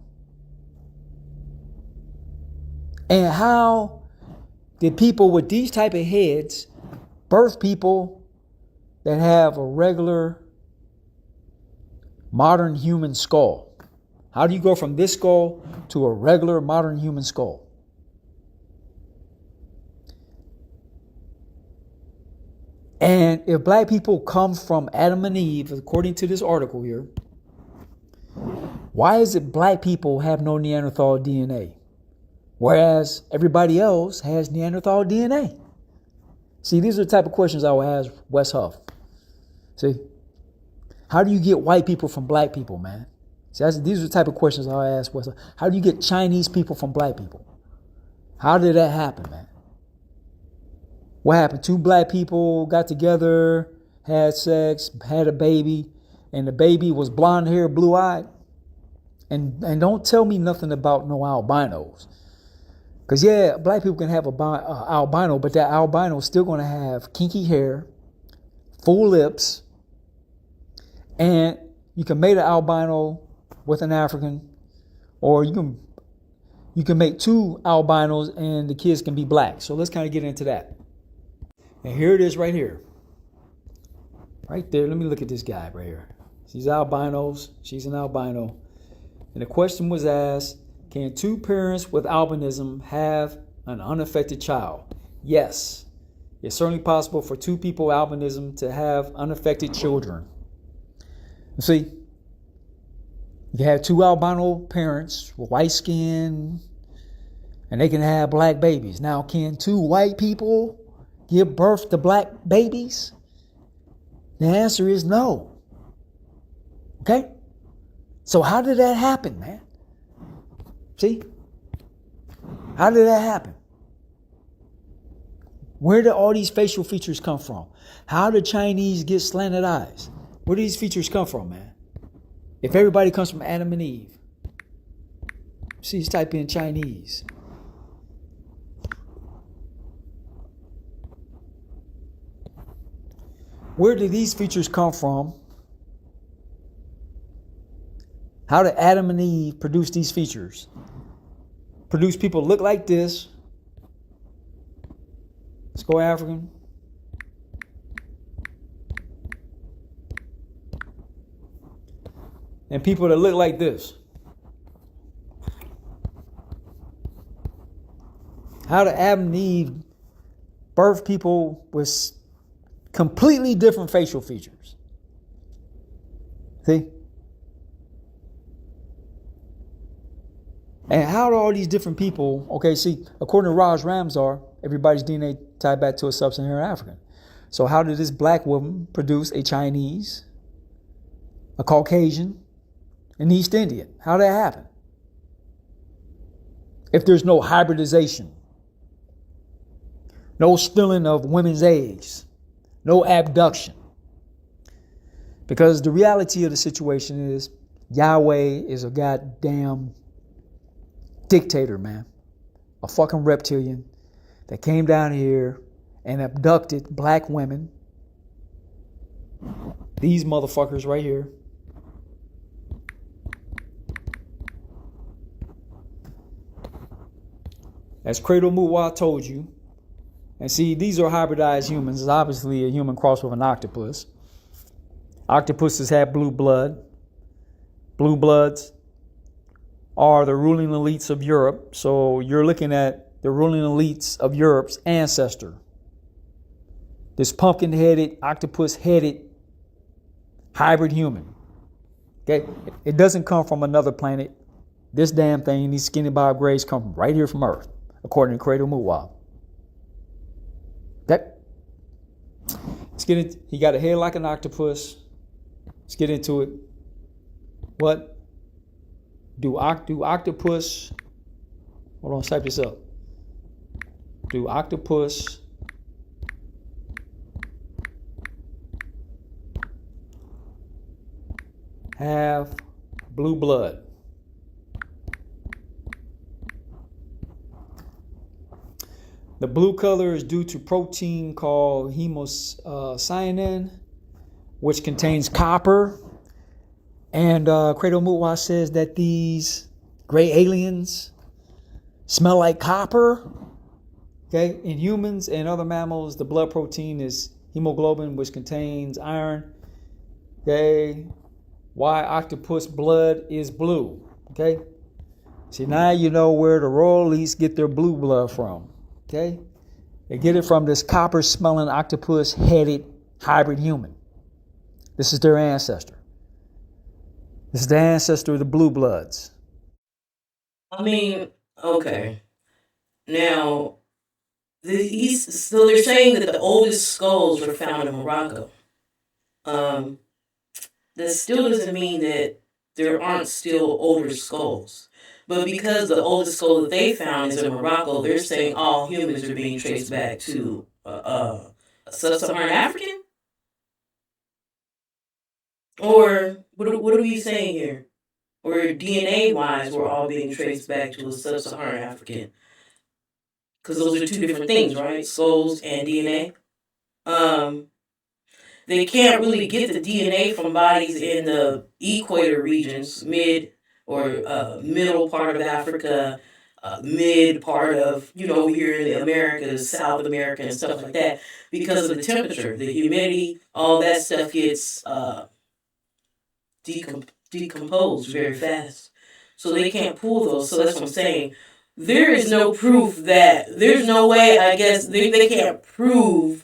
And how did people with these type of heads birth people that have a regular modern human skull? How do you go from this skull to a regular modern human skull? And if black people come from Adam and Eve, according to this article here, why is it black people have no Neanderthal DNA? Whereas everybody else has Neanderthal DNA. See, these are the type of questions I will ask Wes Huff. See, how do you get white people from black people, man? See, these are the type of questions I'll ask Wes Huff. How do you get Chinese people from black people? How did that happen, man? What happened? Two black people got together, had sex, had a baby, and the baby was blonde hair, blue eyed. And don't tell me nothing about no albinos. Because, yeah, black people can have a albino, but that albino is still going to have kinky hair, full lips, and you can mate an albino with an African, or you can make two albinos and the kids can be black. So let's kind of get into that. And here it is right here. Right there. Let me look at this guy right here. She's albinos. She's an albino. And the question was asked, can two parents with albinism have an unaffected child? Yes. It's certainly possible for two people with albinism to have unaffected children. You see, you have two albino parents with white skin, and they can have black babies. Now, can two white people give birth to black babies? The answer is no. Okay? So how did that happen, man? See? How did that happen? Where did all these facial features come from? How did Chinese get slanted eyes? Where do these features come from, man? If everybody comes from Adam and Eve. See, just type in Chinese. Where did these features come from? How did Adam and Eve produce these features? Produce people look like this. Let's go African. And people that look like this. How did Adam and Eve birth people with completely different facial features? See? And how do all these different people, okay, see, according to Raj Ramsar, everybody's DNA tied back to a sub-Saharan African. So how did this black woman produce a Chinese, a Caucasian, an East Indian? How did that happen? If there's no hybridization, no stealing of women's eggs, no abduction. Because the reality of the situation is Yahweh is a goddamn dictator, man. A fucking reptilian that came down here and abducted black women. These motherfuckers right here. As Cradle Mutwa told you. And see, these are hybridized humans. It's obviously a human crossed with an octopus. Octopuses have blue blood. Blue bloods are the ruling elites of Europe. So you're looking at the ruling elites of Europe's ancestor. This pumpkin-headed, octopus-headed hybrid human. Okay? It doesn't come from another planet. This damn thing, these skinny Bob Grays come right here from Earth, according to Cradle Mutwa. Okay? Let's get it. He got a head like an octopus. Let's get into it. What? Do octopus, hold on, type this up. Do octopus have blue blood? The blue color is due to protein called hemocyanin, which contains copper. And Cradle Mutwa says that these gray aliens smell like copper. Okay, in humans and other mammals, the blood protein is hemoglobin, which contains iron. Okay, why octopus blood is blue. Okay, see, now you know where the royal elites get their blue blood from. Okay, they get it from this copper-smelling octopus-headed hybrid human. This is their ancestor. This is the ancestor of the blue bloods. I mean, okay. Now, so they're saying that the oldest skulls were found in Morocco. That still doesn't mean that there aren't still older skulls. But because the oldest skull that they found is in Morocco, they're saying all humans are being traced back to sub-Saharan African? Or what are we saying here? Or DNA-wise, we're all being traced back to a sub-Saharan African. Because those are two different things, right? Skulls and DNA. They can't really get the DNA from bodies in the equator regions, middle part of Africa, mid part of, over here in the Americas, South America, and stuff like that, because of the temperature, the humidity, all that stuff gets decomposed very fast. So they can't pull those. So that's what I'm saying. There is no proof there's no way, I guess, they can't prove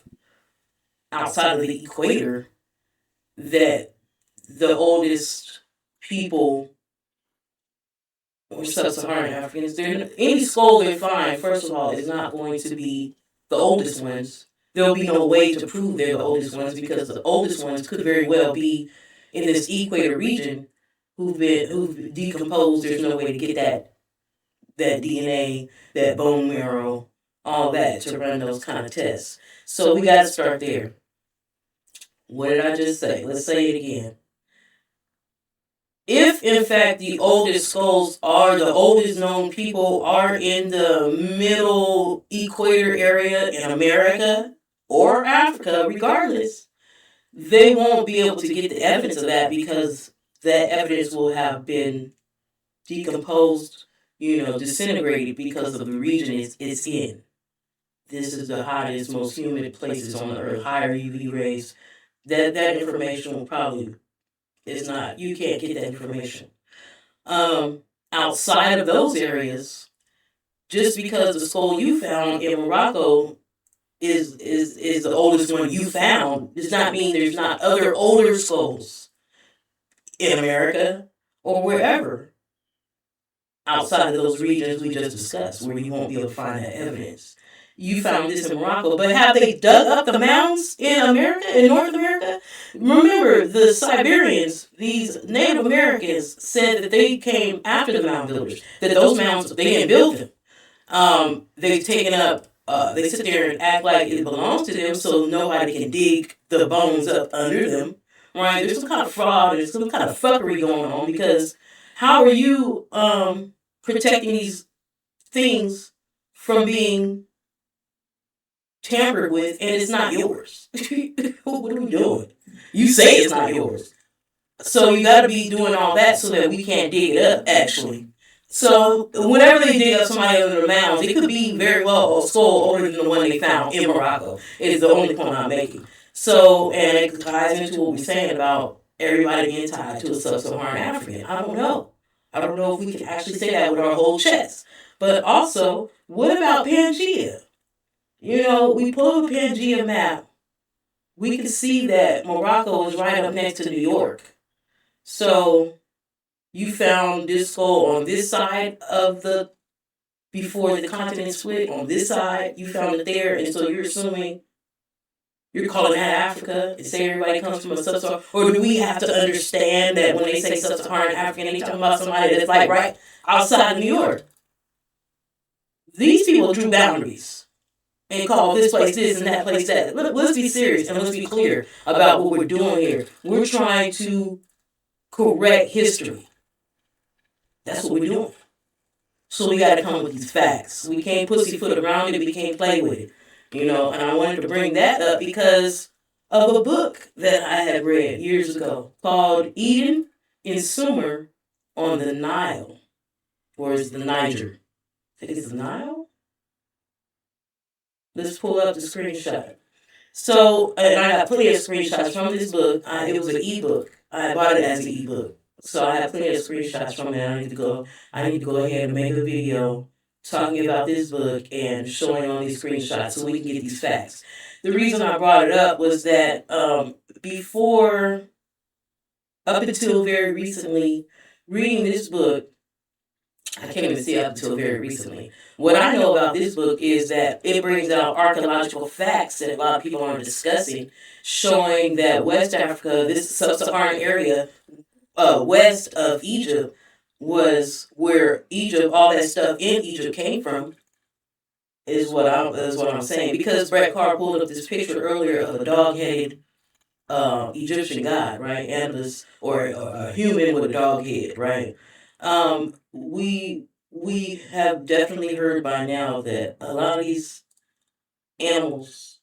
outside of the equator that the oldest people were sub-Saharan Africans. Any skull they find, first of all, is not going to be the oldest ones. There'll be no way to prove they're the oldest ones, because the oldest ones could very well be in this equator region who've decomposed. There's no way to get that DNA, that bone marrow, all that to run those kind of tests. So we got to start there. What did I just say? Let's say it again. If, in fact, the oldest skulls are the oldest known people are in the middle equator area in America or Africa, regardless, they won't be able to get the evidence of that, because that evidence will have been decomposed, disintegrated, because of the region it's in. This is the hottest, most humid places on the earth, higher UV rays. That information will probably is not. You can't get that information. Outside of those areas, just because the skull you found in Morocco is the oldest one you found, does not mean there's not other older skulls in America or wherever outside of those regions we just discussed, where you won't be able to find that evidence. You found this in Morocco, but have they dug up the mounds in America, in North America? Remember, the Siberians, these Native Americans, said that they came after the mound builders, that those mounds, they didn't build them. They've taken up, they sit there and act like it belongs to them, so nobody can dig the bones up under them, right? There's some kind of fraud, there's some kind of fuckery going on, because how are you protecting these things from being tampered with, and it's not yours? What are we doing? You say it's not yours. So you got to be doing all that so that we can't dig it up, actually. So whenever they dig up somebody under the mounds, it could be very well a skull older than the one they found in Morocco. It is the only point I'm making. So, and it ties into what we're saying about everybody being tied to a sub-Saharan African. I don't know. I don't know if we can actually say that with our whole chest. But also, what about Pangea? We pull the Pangea map. We can see that Morocco is right up next to New York. So you found this skull on this side of before the continent split, on this side, you found it there, and so you're assuming, you're calling that Africa, and say everybody comes from a sub-Saharan, or do we have to understand that when they say sub-Saharan African, they talking about somebody that's like right outside of New York? These people drew boundaries and call this place this and that place that. Let's be serious and let's be clear about what we're doing here. We're trying to correct history. That's what we're doing. So we got to come with these facts. We can't pussyfoot around it. We can't play with it. And I wanted to bring that up because of a book that I had read years ago called Eden in Sumer on the Nile. Or is it the Niger? I think it's the Nile? Let's pull up the screenshot. So, and I got plenty of screenshots from this book. It was an ebook. I bought it as an ebook. So I have plenty of screenshots from it. I need to go ahead and make a video talking about this book and showing all these screenshots so we can get these facts. The reason I brought it up was that up until very recently, reading this book, I can't even say up until very recently. What I know about this book is that it brings out archaeological facts that a lot of people aren't discussing, showing that West Africa, this sub-Saharan area, west of Egypt, was where Egypt, all that stuff in Egypt came from. is what I'm saying. Because Brett Carr pulled up this picture earlier of a dog-headed Egyptian god, right? Anubis, or a human with a dog head, right? We have definitely heard by now that a lot of these animals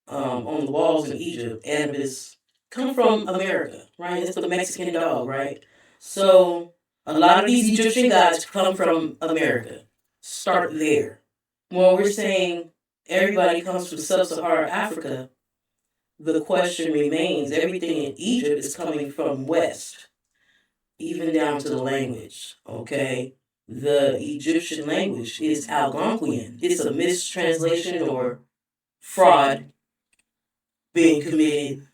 on the walls in Egypt, Anubis, come from America, right? It's the Mexican dog, right? So a lot of these Egyptian gods come from America. Start there. When we're saying everybody comes from sub-Saharan Africa, the question remains, everything in Egypt is coming from West, even down to the language, okay? The Egyptian language is Algonquian. It's a mistranslation or fraud being committed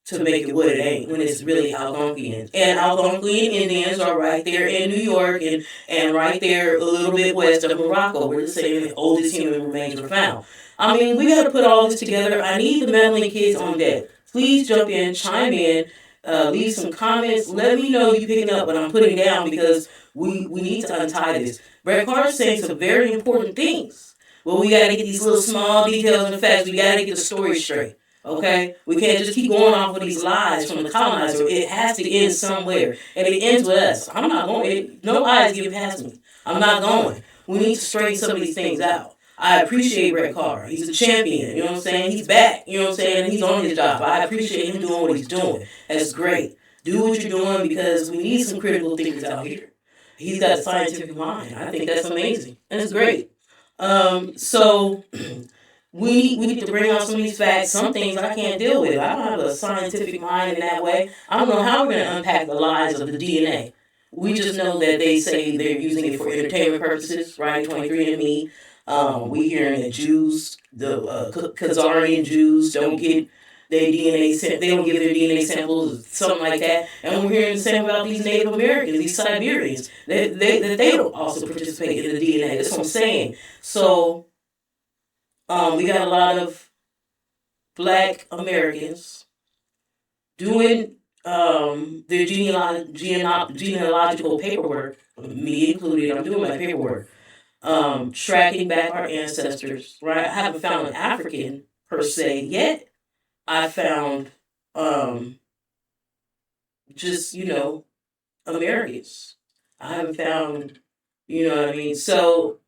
to make it what it ain't, when it's really Algonquian. And Algonquian Indians are right there in New York, and right there a little bit west of Morocco, where the same oldest human remains were found. I mean, we got to put all this together. I need the Meddling Kids on deck. Please jump in, chime in, leave some comments. Let me know you picking up what I'm putting down, because we need to untie this. Brett Carr is saying some very important things. Well, we got to get these little small details and facts. We got to get the story straight. Okay? We can't just keep going off with these lies from the colonizer. It has to end somewhere. And it ends with us. I'm not going. No lies get past me. I'm not going. We need to straighten some of these things out. I appreciate Brett Carr. He's a champion. You know what I'm saying? He's back. You know what I'm saying? And he's on his job. I appreciate him doing what he's doing. That's great. Do what you're doing, because we need some critical thinkers out here. He's got a scientific mind. I think that's amazing. That's great. So we need to bring out some of these facts. Some things I can't deal with. I don't have a scientific mind in that way. I don't know how we're going to unpack the lies of the DNA. We just know that they say they're using it for entertainment purposes, right? 23andMe. We hearing that Jews, the Khazarian Jews, don't get their DNA. They don't give their DNA samples, something like that. And we're hearing the same about these Native Americans, these Siberians, that they don't also participate in the DNA. That's what I'm saying. So we got a lot of Black Americans doing their genealogical paperwork, me included. I'm doing my paperwork, tracking back our ancestors. Right, I haven't found an African per se yet. I found just Americans. I haven't found, what I mean. So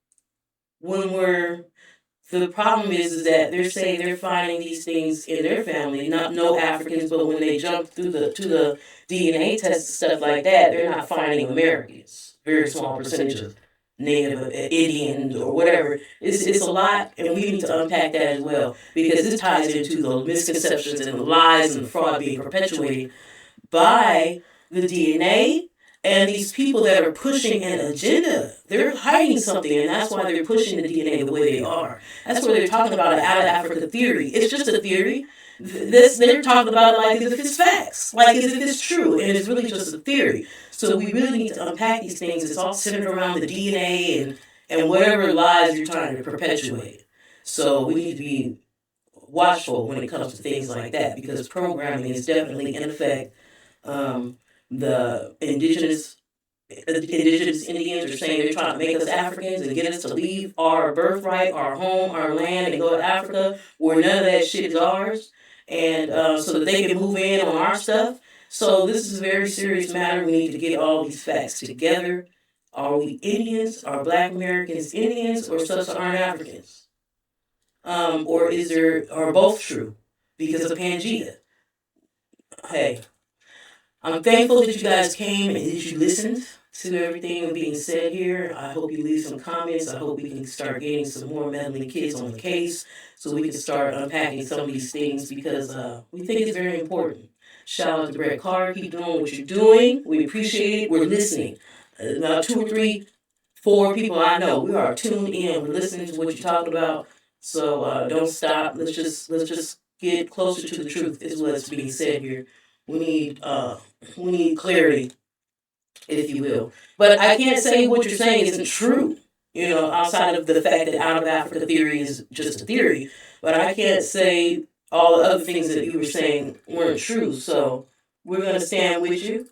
the problem is that they're saying they're finding these things in their family, not no Africans, but when they jump through to the DNA tests and stuff like that, they're not finding Americans. Very small percentage of Native Indians or whatever. It's a lot, and we need to unpack that as well, because this ties into the misconceptions and the lies and the fraud being perpetuated by the DNA. And these people that are pushing an agenda, they're hiding something, and that's why they're pushing the DNA the way they are. That's where they're talking about an out-of-Africa theory. It's just a theory. They're talking about it like as if it's facts, like as if it's true, and it's really just a theory. So we really need to unpack these things. It's all centered around the DNA and whatever lies you're trying to perpetuate. So we need to be watchful when it comes to things like that, because programming is definitely in effect. The indigenous Indians are saying they're trying to make us Africans and get us to leave our birthright, our home, our land, and go to Africa, where none of that shit is ours, and so that they can move in on our stuff. So this is a very serious matter. We need to get all these facts together. Are we Indians? Are Black Americans Indians or sub-Saharan Africans? Or are both true because of Pangea? Hey, I'm thankful that you guys came and that you listened to everything being said here. I hope you leave some comments. I hope we can start getting some more Meddling Kids on the case, so we can start unpacking some of these things, because we think it's very important. Shout out to Brett Carr. Keep doing what you're doing. We appreciate it. We're listening. About 2 or 3, 4 people I know, we are tuned in. We're listening to what you're talking about. So don't stop. Let's just get closer to the truth, is what's being said here. We need clarity, if you will. But I can't say what you're saying isn't true, outside of the fact that out of Africa theory is just a theory. But I can't say all the other things that you were saying weren't true. So we're going to stand with you,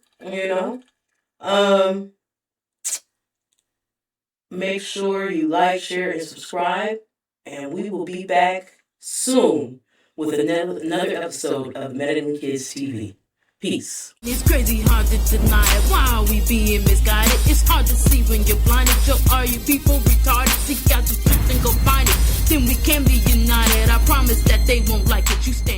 Make sure you like, share, and subscribe. And we will be back soon with another episode of Meddling Kids TV. Peace. It's crazy hard to deny it. Why are we being misguided? It's hard to see when you're blinded. So are you people retarded? Seek out the truth and go find it. Then we can be united. I promise that they won't like it. You stay